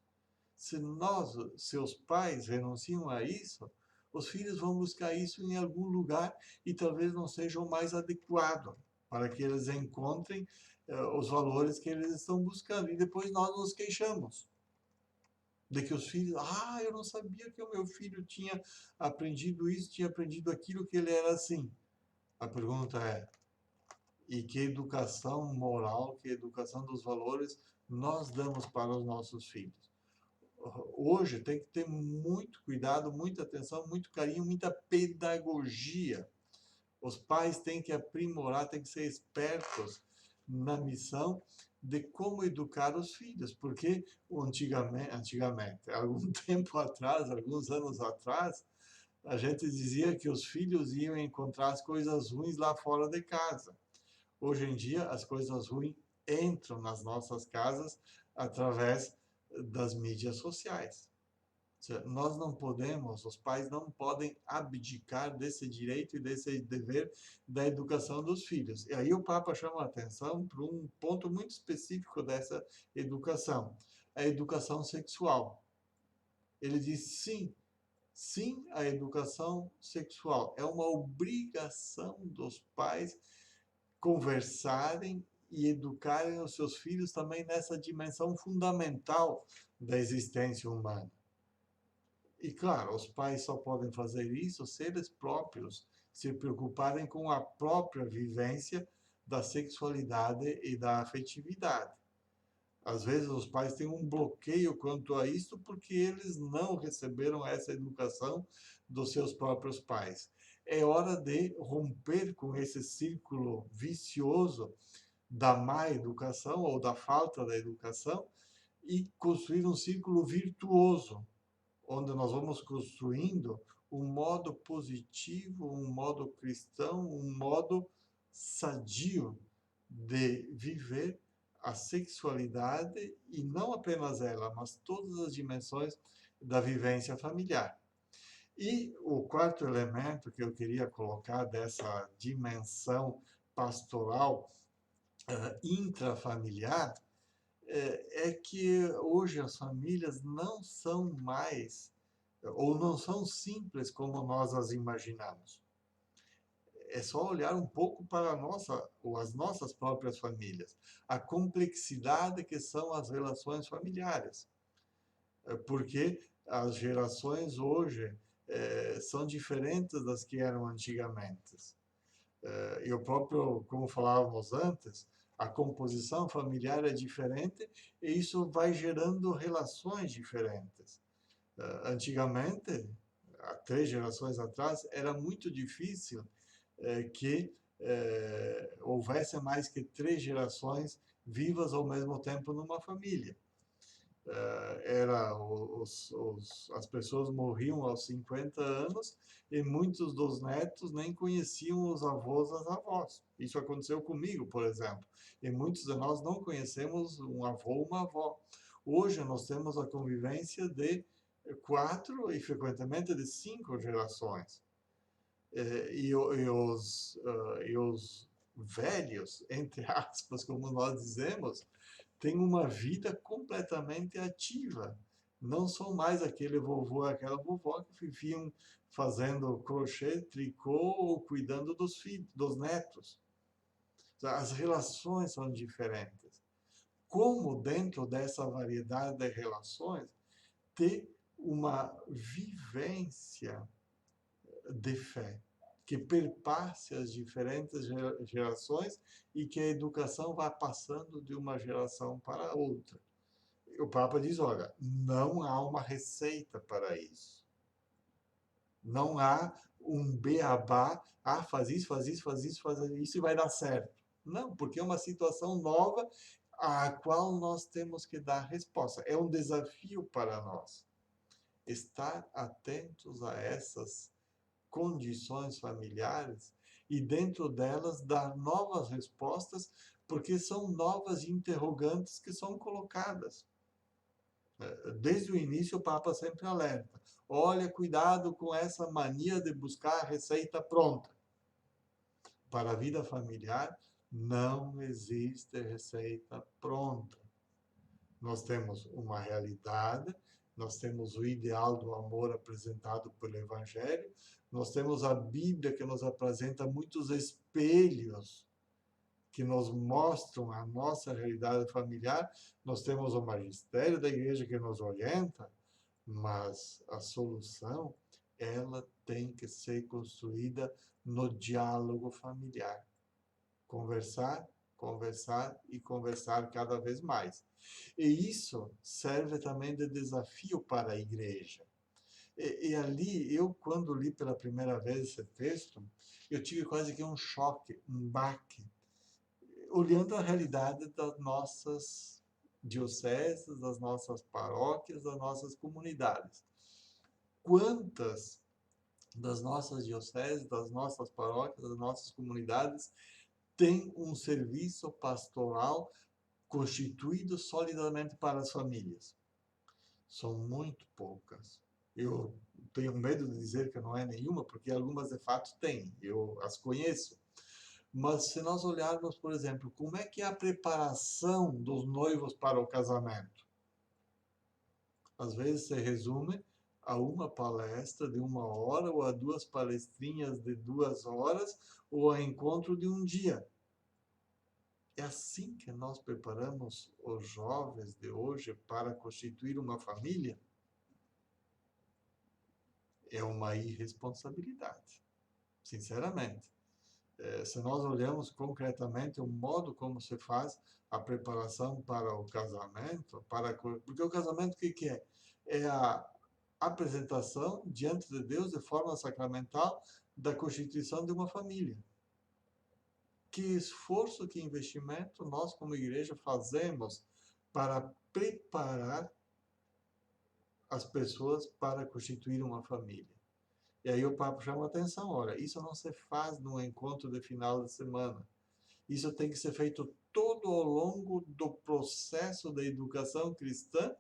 Se nós, seus pais, renunciam a isso, os filhos vão buscar isso em algum lugar e talvez não seja o mais adequado para que eles encontrem os valores que eles estão buscando. E depois nós nos queixamos de que os filhos, eu não sabia que o meu filho tinha aprendido isso, tinha aprendido aquilo, que ele era assim. A pergunta é, e que educação moral, que educação dos valores nós damos para os nossos filhos? Hoje tem que ter muito cuidado, muita atenção, muito carinho, muita pedagogia. Os pais têm que aprimorar, têm que ser espertos na missão de como educar os filhos, porque antigamente, algum tempo atrás, alguns anos atrás, a gente dizia que os filhos iam encontrar as coisas ruins lá fora de casa. Hoje em dia, as coisas ruins entram nas nossas casas através das mídias sociais. Nós não podemos, os pais não podem abdicar desse direito e desse dever da educação dos filhos. E aí o Papa chama a atenção para um ponto muito específico dessa educação, a educação sexual. Ele diz sim, sim à educação sexual. É uma obrigação dos pais conversarem e educarem os seus filhos também nessa dimensão fundamental da existência humana. E claro, os pais só podem fazer isso se eles próprios se preocuparem com a própria vivência da sexualidade e da afetividade. Às vezes os pais têm um bloqueio quanto a isso porque eles não receberam essa educação dos seus próprios pais. É hora de romper com esse círculo vicioso da má educação ou da falta da educação e construir um círculo virtuoso, onde nós vamos construindo um modo positivo, um modo cristão, um modo sadio de viver a sexualidade, e não apenas ela, mas todas as dimensões da vivência familiar. E o quarto elemento que eu queria colocar dessa dimensão pastoral intrafamiliar é que hoje as famílias não são mais, ou não são simples como nós as imaginamos. É só olhar um pouco para as nossas próprias famílias, a complexidade que são as relações familiares, porque as gerações hoje são diferentes das que eram antigamente. E o próprio, como falávamos antes, a composição familiar é diferente e isso vai gerando relações diferentes. Antigamente, há 3 gerações atrás, era muito difícil que houvesse mais que 3 gerações vivas ao mesmo tempo numa família. As pessoas morriam aos 50 anos e muitos dos netos nem conheciam os avós, as avós. Isso aconteceu comigo, por exemplo. E muitos de nós não conhecemos um avô ou uma avó. Hoje nós temos a convivência de 4 e frequentemente de 5 gerações. E os velhos, entre aspas, como nós dizemos, têm uma vida completamente ativa. Não são mais aquele vovô, aquela vovó que viviam fazendo crochê, tricô ou cuidando dos filhos, dos netos. As relações são diferentes. Como dentro dessa variedade de relações ter uma vivência de fé que perpasse as diferentes gerações e que a educação vá passando de uma geração para outra. O Papa diz, olha, não há uma receita para isso. Não há um beabá, faz isso, faz isso, faz isso, faz isso e vai dar certo. Não, porque é uma situação nova à qual nós temos que dar resposta. É um desafio para nós estar atentos a essas condições familiares e, dentro delas, dar novas respostas, porque são novas interrogantes que são colocadas. Desde o início, o Papa sempre alerta: olha, cuidado com essa mania de buscar a receita pronta. Para a vida familiar, não existe receita pronta. Nós temos uma realidade, nós temos o ideal do amor apresentado pelo Evangelho, nós temos a Bíblia que nos apresenta muitos espelhos que nos mostram a nossa realidade familiar, nós temos o magistério da igreja que nos orienta, mas a solução, ela tem que ser construída no diálogo familiar. Conversar, conversar e conversar cada vez mais. E isso serve também de desafio para a igreja. E ali, eu quando li pela primeira vez esse texto, eu tive quase que um choque, um baque, olhando a realidade das nossas dioceses, das nossas paróquias, das nossas comunidades. Quantas das nossas dioceses, das nossas paróquias, das nossas comunidades têm um serviço pastoral constituído solidamente para as famílias? São muito poucas. Eu tenho medo de dizer que não é nenhuma, porque algumas de fato têm, eu as conheço. Mas se nós olharmos, por exemplo, como é que é a preparação dos noivos para o casamento? Às vezes se resume a uma palestra de 1 hora, ou a 2 palestrinhas de 2 horas, ou a encontro de um dia. É assim que nós preparamos os jovens de hoje para constituir uma família? É uma irresponsabilidade, sinceramente. Se nós olhamos concretamente o modo como se faz a preparação para o casamento, porque o casamento o que é? É a apresentação diante de Deus de forma sacramental da constituição de uma família. Que esforço, que investimento nós como igreja fazemos para preparar as pessoas para constituir uma família? E aí o Papa chama a atenção, olha, isso não se faz num encontro de final de semana. Isso tem que ser feito todo ao longo do processo da educação cristã,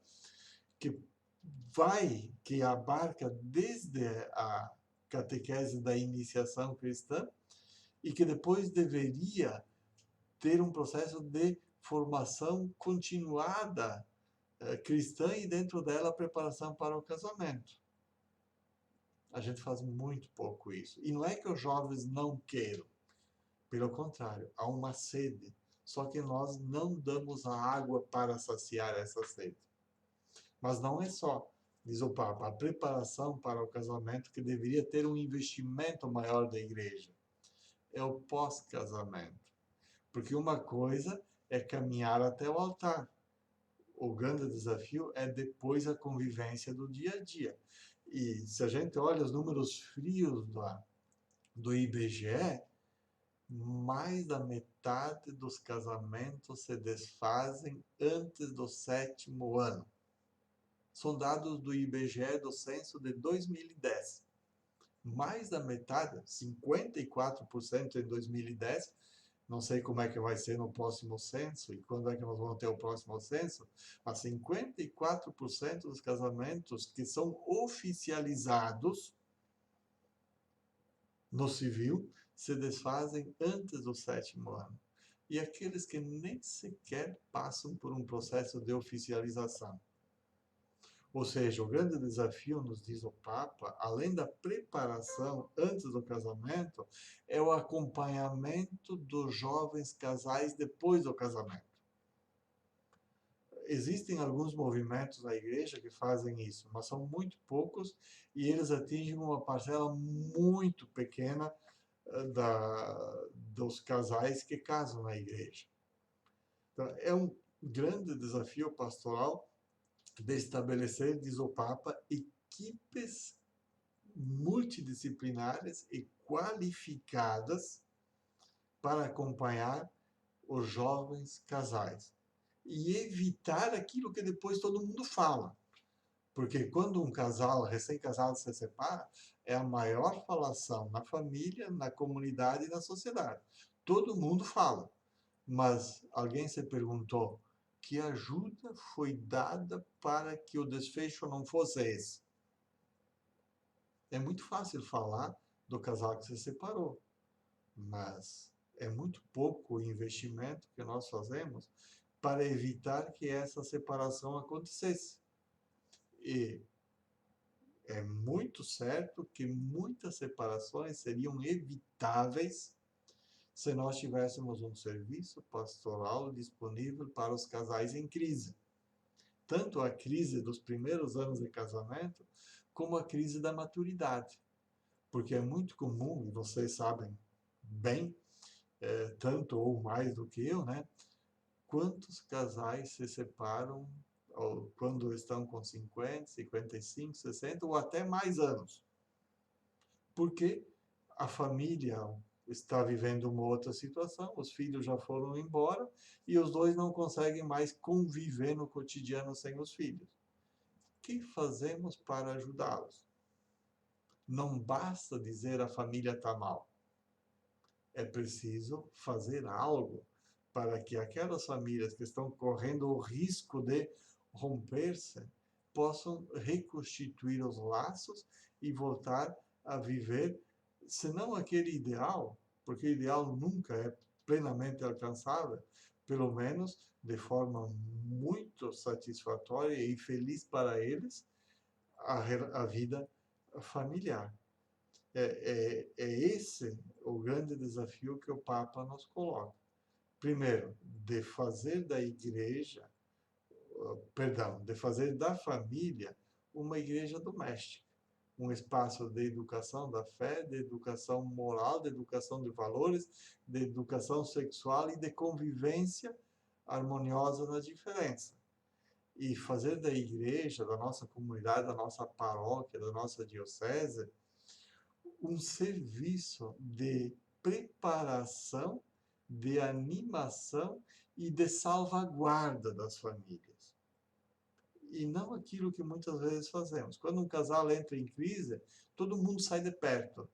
que abarca desde a catequese da iniciação cristã e que depois deveria ter um processo de formação continuada cristã e dentro dela a preparação para o casamento. A gente faz muito pouco isso. E não é que os jovens não queiram. Pelo contrário, há uma sede. Só que nós não damos a água para saciar essa sede. Mas não é só, diz o Papa, a preparação para o casamento que deveria ter um investimento maior da igreja. É o pós-casamento. Porque uma coisa é caminhar até o altar. O grande desafio é depois a convivência do dia a dia. E se a gente olha os números frios do IBGE, mais da metade dos casamentos se desfazem antes do 7º ano. São dados do IBGE do censo de 2010. Mais da metade, 54% em 2010, não sei como é que vai ser no próximo censo e quando é que nós vamos ter o próximo censo, mas 54% dos casamentos que são oficializados No civil, se desfazem antes do 7º ano. E aqueles que nem sequer passam por um processo de oficialização. Ou seja, o grande desafio, nos diz o Papa, além da preparação antes do casamento, é o acompanhamento dos jovens casais depois do casamento. Existem alguns movimentos na igreja que fazem isso, mas são muito poucos e eles atingem uma parcela muito pequena dos casais que casam na igreja. Então, é um grande desafio pastoral de estabelecer, diz o Papa, equipes multidisciplinares e qualificadas para acompanhar os jovens casais e evitar aquilo que depois todo mundo fala. Porque quando um casal recém-casado se separa, é a maior falação na família, na comunidade e na sociedade. Todo mundo fala, mas alguém se perguntou: que ajuda foi dada para que o desfecho não fosse esse? É muito fácil falar do casal que se separou, mas é muito pouco o investimento que nós fazemos para evitar que essa separação acontecesse. E é muito certo que muitas separações seriam evitáveis se nós tivéssemos um serviço pastoral disponível para os casais em crise. Tanto a crise dos primeiros anos de casamento, como a crise da maturidade. Porque é muito comum, e vocês sabem bem, tanto ou mais do que eu, né? Quantos casais se separam quando estão com 50, 55, 60 ou até mais anos? Porque a família está vivendo uma outra situação, os filhos já foram embora e os dois não conseguem mais conviver no cotidiano sem os filhos. O que fazemos para ajudá-los? Não basta dizer a família está mal. É preciso fazer algo para que aquelas famílias que estão correndo o risco de romper-se possam reconstituir os laços e voltar a viver, se não aquele ideal, porque o ideal nunca é plenamente alcançável, pelo menos de forma muito satisfatória e feliz para eles, a vida familiar. É esse o grande desafio que o Papa nos coloca. Primeiro, de fazer da igreja, perdão, de fazer da família uma igreja doméstica, um espaço de educação da fé, de educação moral, de educação de valores, de educação sexual e de convivência harmoniosa na diferença. E fazer da igreja, da nossa comunidade, da nossa paróquia, da nossa diocese, um serviço de preparação, de animação e de salvaguarda das famílias. E não aquilo que muitas vezes fazemos. Quando um casal entra em crise, todo mundo sai de perto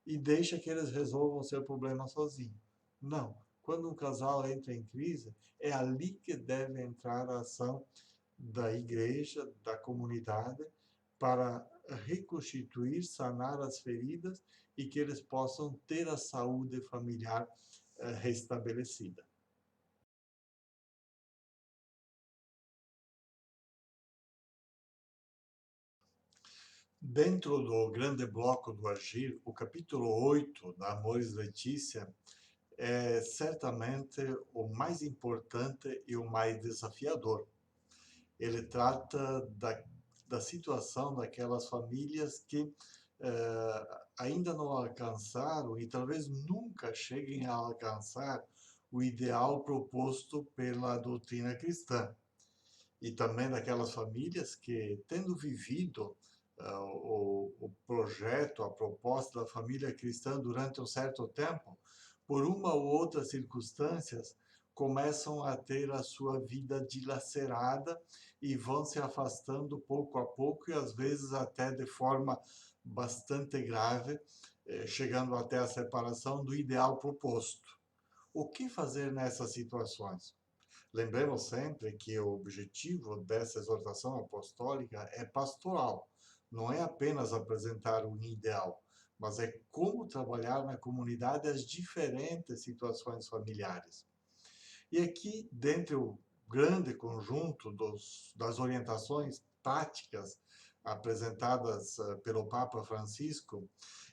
e deixa que eles resolvam o seu problema sozinho. Não. Quando um casal entra em crise, é ali que deve entrar a ação da igreja, da comunidade, para reconstituir, sanar as feridas e que eles possam ter a saúde familiar restabelecida. Dentro do grande bloco do Agir, o capítulo 8 da Amoris Laetitia é certamente o mais importante e o mais desafiador. Ele trata da situação daquelas famílias que ainda não alcançaram e talvez nunca cheguem a alcançar o ideal proposto pela doutrina cristã. E também daquelas famílias que, tendo vivido o projeto, a proposta da família cristã durante um certo tempo, por uma ou outra circunstâncias, começam a ter a sua vida dilacerada e vão se afastando pouco a pouco e às vezes até de forma bastante grave, chegando até a separação do ideal proposto. O que fazer nessas situações? Lembremos sempre que o objetivo dessa exortação apostólica é pastoral, não é apenas apresentar um ideal, mas é como trabalhar na comunidade as diferentes situações familiares. E aqui, dentre o grande conjunto das orientações práticas apresentadas pelo Papa Francisco,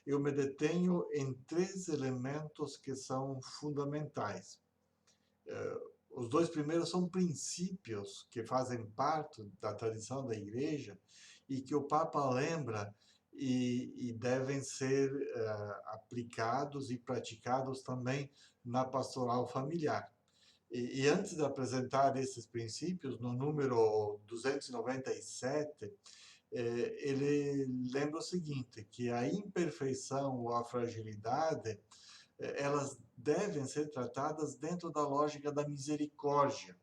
eu me detenho em três elementos que são fundamentais. Os dois primeiros são princípios que fazem parte da tradição da Igreja e que o Papa lembra e devem ser aplicados e praticados também na pastoral familiar. E antes de apresentar esses princípios, no número 297, ele lembra o seguinte, que a imperfeição ou a fragilidade, elas devem ser tratadas dentro da lógica da misericórdia.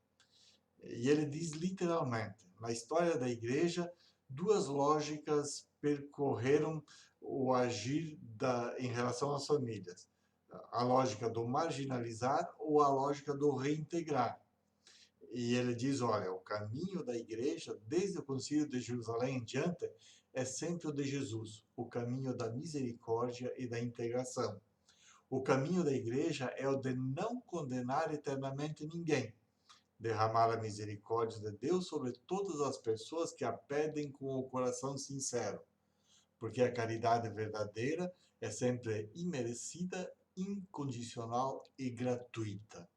E ele diz literalmente, na história da Igreja, duas lógicas percorreram o agir em relação às famílias. A lógica do marginalizar ou a lógica do reintegrar. E ele diz, olha, o caminho da igreja, desde o Concílio de Jerusalém em diante, é sempre o de Jesus, o caminho da misericórdia e da integração. O caminho da igreja é o de não condenar eternamente ninguém, derramar a misericórdia de Deus sobre todas as pessoas que a pedem com o coração sincero, porque a caridade verdadeira é sempre imerecida, incondicional e gratuita.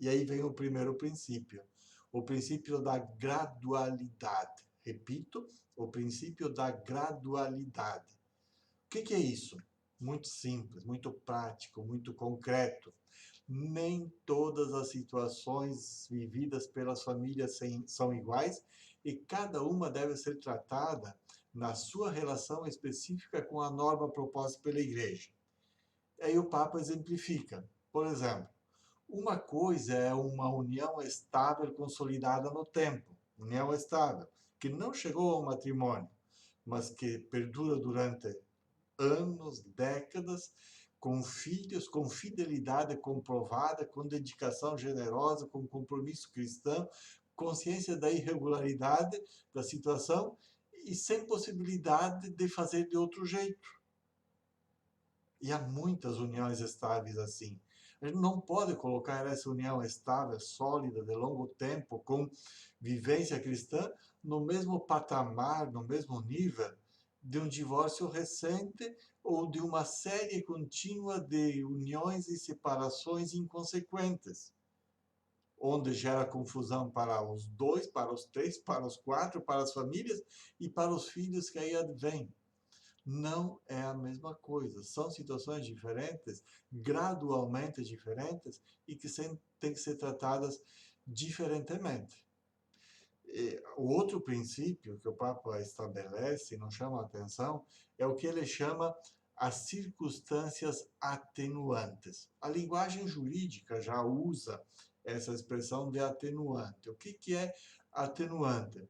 E aí vem o primeiro princípio, o princípio da gradualidade. Repito, o princípio da gradualidade. O que é isso? Muito simples, muito prático, muito concreto. Nem todas as situações vividas pelas famílias são iguais e cada uma deve ser tratada na sua relação específica com a norma proposta pela Igreja. Aí o Papa exemplifica. Por exemplo, uma coisa é uma união estável consolidada no tempo, união estável, que não chegou ao matrimônio, mas que perdura durante anos, décadas, com filhos, com fidelidade comprovada, com dedicação generosa, com compromisso cristão, consciência da irregularidade da situação e sem possibilidade de fazer de outro jeito. E há muitas uniões estáveis assim. A gente não pode colocar essa união estável, sólida, de longo tempo, com vivência cristã, no mesmo patamar, no mesmo nível de um divórcio recente ou de uma série contínua de uniões e separações inconsequentes, onde gera confusão para os dois, para os três, para os quatro, para as famílias e para os filhos que aí advêm. Não é a mesma coisa. São situações diferentes, gradualmente diferentes e que têm que ser tratadas diferentemente. O outro princípio que o Papa estabelece e nos chama a atenção é o que ele chama as circunstâncias atenuantes. A linguagem jurídica já usa essa expressão de atenuante. O que é atenuante?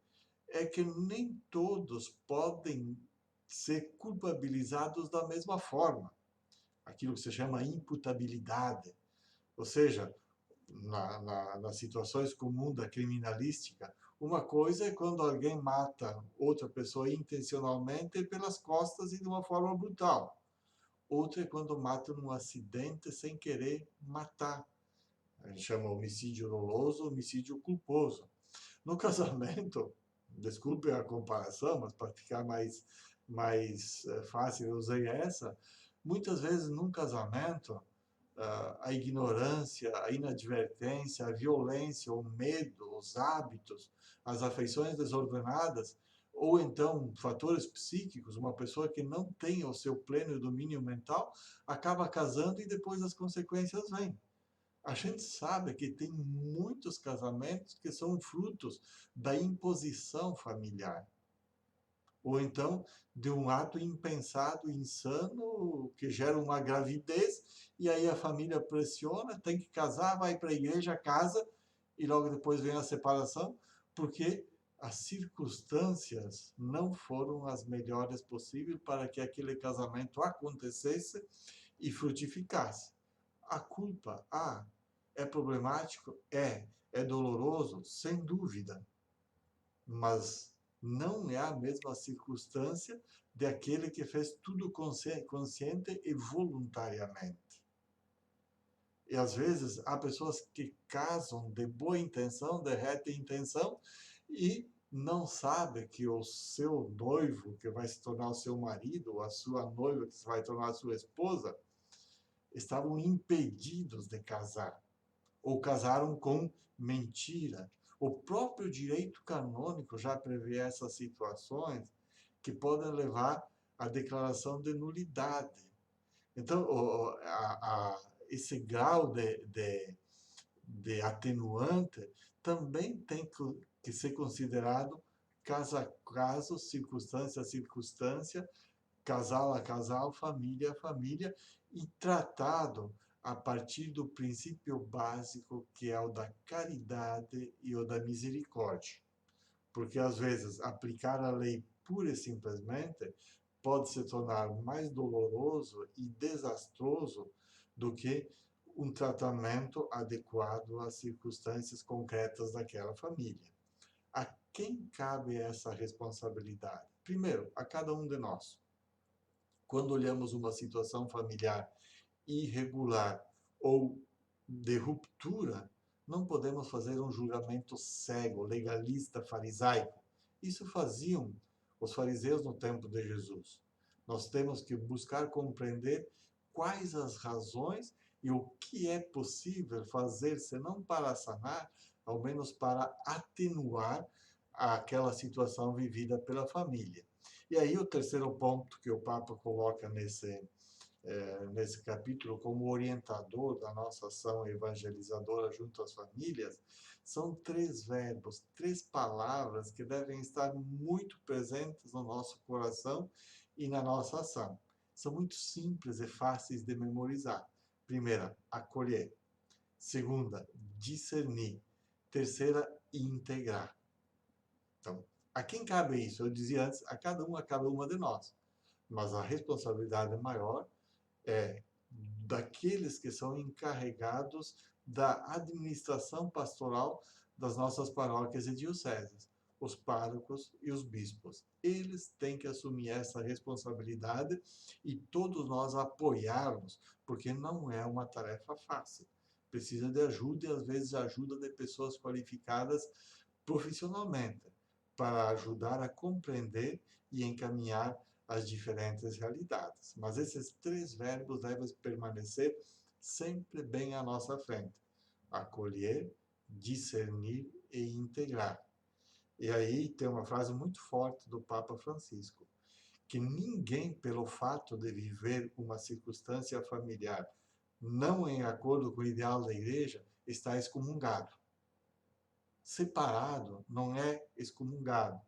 É que nem todos podem ser culpabilizados da mesma forma. Aquilo que se chama imputabilidade. Ou seja, nas situações comuns da criminalística, uma coisa é quando alguém mata outra pessoa intencionalmente pelas costas e de uma forma brutal. Outra é quando mata num acidente sem querer matar. A gente chama homicídio doloso, homicídio culposo. No casamento, desculpe a comparação, mas para ficar mais fácil, eu usei essa. Muitas vezes, num casamento, a ignorância, a inadvertência, a violência, o medo, os hábitos, as afeições desordenadas, ou então fatores psíquicos, uma pessoa que não tem o seu pleno domínio mental, acaba casando e depois as consequências vêm. A gente sabe que tem muitos casamentos que são frutos da imposição familiar. Ou então de um ato impensado, insano, que gera uma gravidez, e aí a família pressiona, tem que casar, vai para a igreja, casa, e logo depois vem a separação, porque as circunstâncias não foram as melhores possíveis para que aquele casamento acontecesse e frutificasse. A culpa, é problemático? É doloroso? Sem dúvida. Mas não é a mesma circunstância de aquele que fez tudo consciente e voluntariamente. E às vezes há pessoas que casam de boa intenção, de reta intenção, e não sabe que o seu noivo, que vai se tornar o seu marido, ou a sua noiva, que vai tornar a sua esposa, estavam impedidos de casar, ou casaram com mentira. O próprio direito canônico já prevê essas situações que podem levar à declaração de nulidade. Então, esse grau de atenuante também tem que ser considerado caso a caso, circunstância a circunstância, casal a casal, família a família, e tratado a partir do princípio básico que é o da caridade e o da misericórdia. Porque às vezes aplicar a lei pura e simplesmente pode se tornar mais doloroso e desastroso do que um tratamento adequado às circunstâncias concretas daquela família. A quem cabe essa responsabilidade? Primeiro, a cada um de nós. Quando olhamos uma situação familiar irregular ou de ruptura, não podemos fazer um julgamento cego, legalista, farisaico. Isso faziam os fariseus no tempo de Jesus. Nós temos que buscar compreender quais as razões e o que é possível fazer, se não para sanar, ao menos para atenuar aquela situação vivida pela família. E aí o terceiro ponto que o Papa coloca nesse capítulo como orientador da nossa ação evangelizadora junto às famílias, são três verbos, três palavras que devem estar muito presentes no nosso coração e na nossa ação. São muito simples e fáceis de memorizar. Primeira, acolher. Segunda, discernir. Terceira, integrar. Então, a quem cabe isso? Eu dizia antes, a cada uma de nós. Mas a responsabilidade maior é daqueles que são encarregados da administração pastoral das nossas paróquias e dioceses, os párocos e os bispos. Eles têm que assumir essa responsabilidade e todos nós apoiá-los, porque não é uma tarefa fácil. Precisa de ajuda e às vezes ajuda de pessoas qualificadas profissionalmente para ajudar a compreender e encaminhar as diferentes realidades. Mas esses três verbos devem permanecer sempre bem à nossa frente: acolher, discernir e integrar. E aí tem uma frase muito forte do Papa Francisco, que ninguém, pelo fato de viver uma circunstância familiar não em acordo com o ideal da igreja, está excomungado. Separado não é excomungado.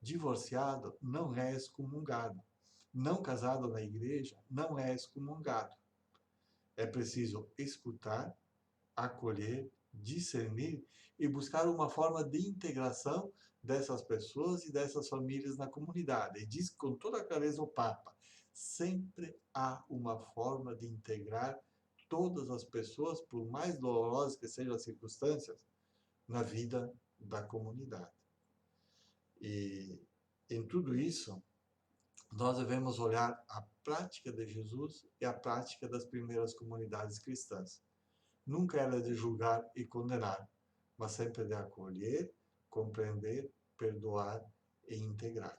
Divorciado não é excomungado. Não casado na igreja não é excomungado. É preciso escutar, acolher, discernir e buscar uma forma de integração dessas pessoas e dessas famílias na comunidade. E diz com toda clareza o Papa: sempre há uma forma de integrar todas as pessoas, por mais dolorosas que sejam as circunstâncias, na vida da comunidade. E em tudo isso, nós devemos olhar a prática de Jesus e a prática das primeiras comunidades cristãs. Nunca era de julgar e condenar, mas sempre de acolher, compreender, perdoar e integrar.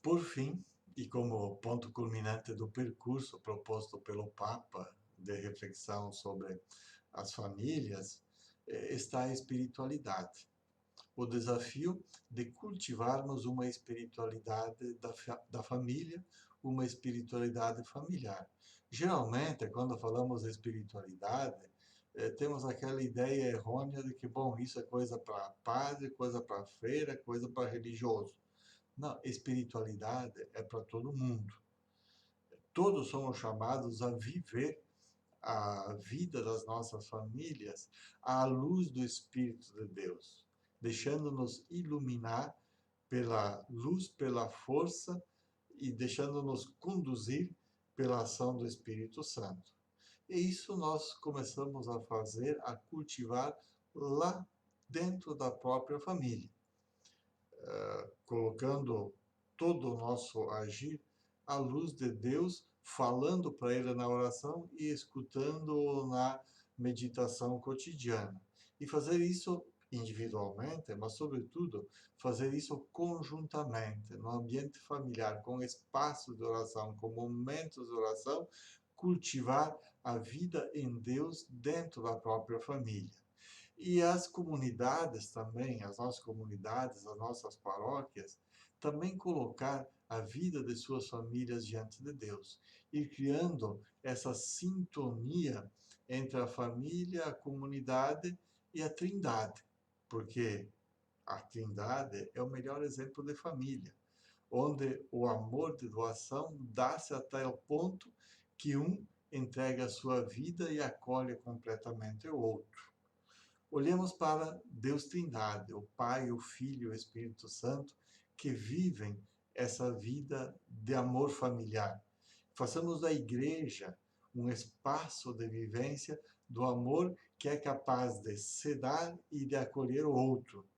Por fim, e como ponto culminante do percurso proposto pelo Papa de reflexão sobre as famílias, está a espiritualidade. O desafio de cultivarmos uma espiritualidade da família, uma espiritualidade familiar. Geralmente, quando falamos de espiritualidade, temos aquela ideia errônea de que, bom, isso é coisa para padre, coisa para freira, coisa para religioso. Não, espiritualidade é para todo mundo. Todos somos chamados a viver a vida das nossas famílias à luz do Espírito de Deus, deixando-nos iluminar pela luz, pela força e deixando-nos conduzir pela ação do Espírito Santo. E isso nós começamos a fazer, a cultivar lá dentro da própria família, colocando todo o nosso agir à luz de Deus, falando para Ele na oração e escutando na meditação cotidiana. E fazer isso individualmente, mas, sobretudo, fazer isso conjuntamente, no ambiente familiar, com espaços de oração, com momentos de oração, cultivar a vida em Deus dentro da própria família. E as comunidades também, as nossas comunidades, as nossas paróquias, também colocar a vida de suas famílias diante de Deus e criando essa sintonia entre a família, a comunidade e a Trindade, porque a Trindade é o melhor exemplo de família, onde o amor de doação dá-se até o ponto que um entrega a sua vida e acolhe completamente o outro. Olhemos para Deus Trindade, o Pai, o Filho e o Espírito Santo, que vivem essa vida de amor familiar. Façamos da igreja um espaço de vivência do amor que é capaz de se dar e de acolher o outro.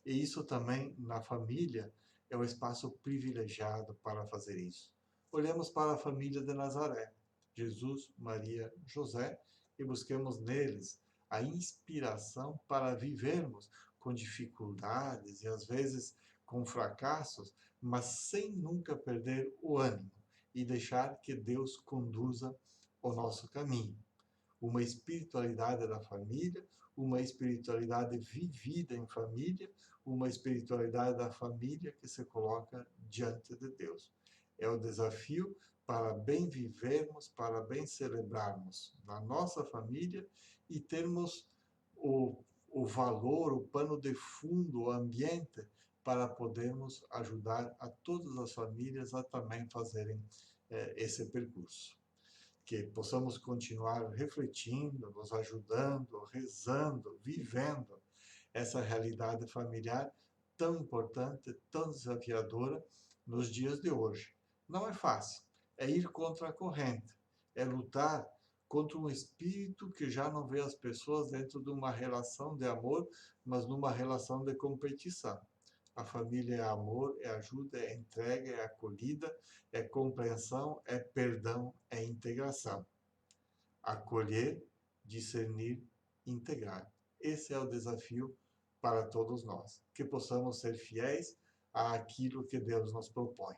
E isso também, na família, é um espaço privilegiado para fazer isso. Olhemos para a família de Nazaré, Jesus, Maria, José, e busquemos neles a inspiração para vivermos com dificuldades e às vezes com fracassos, mas sem nunca perder o ânimo e deixar que Deus conduza o nosso caminho. Uma espiritualidade da família, uma espiritualidade vivida em família, uma espiritualidade da família que se coloca diante de Deus. É o desafio para bem vivermos, para bem celebrarmos na nossa família e termos o valor, o pano de fundo, o ambiente para podermos ajudar a todas as famílias a também fazerem esse percurso. Que possamos continuar refletindo, nos ajudando, rezando, vivendo essa realidade familiar tão importante, tão desafiadora nos dias de hoje. Não é fácil, é ir contra a corrente, é lutar contra um espírito que já não vê as pessoas dentro de uma relação de amor, mas numa relação de competição. A família é amor, é ajuda, é entrega, é acolhida, é compreensão, é perdão, é integração. Acolher, discernir, integrar. Esse é o desafio para todos nós. Que possamos ser fiéis àquilo que Deus nos propõe.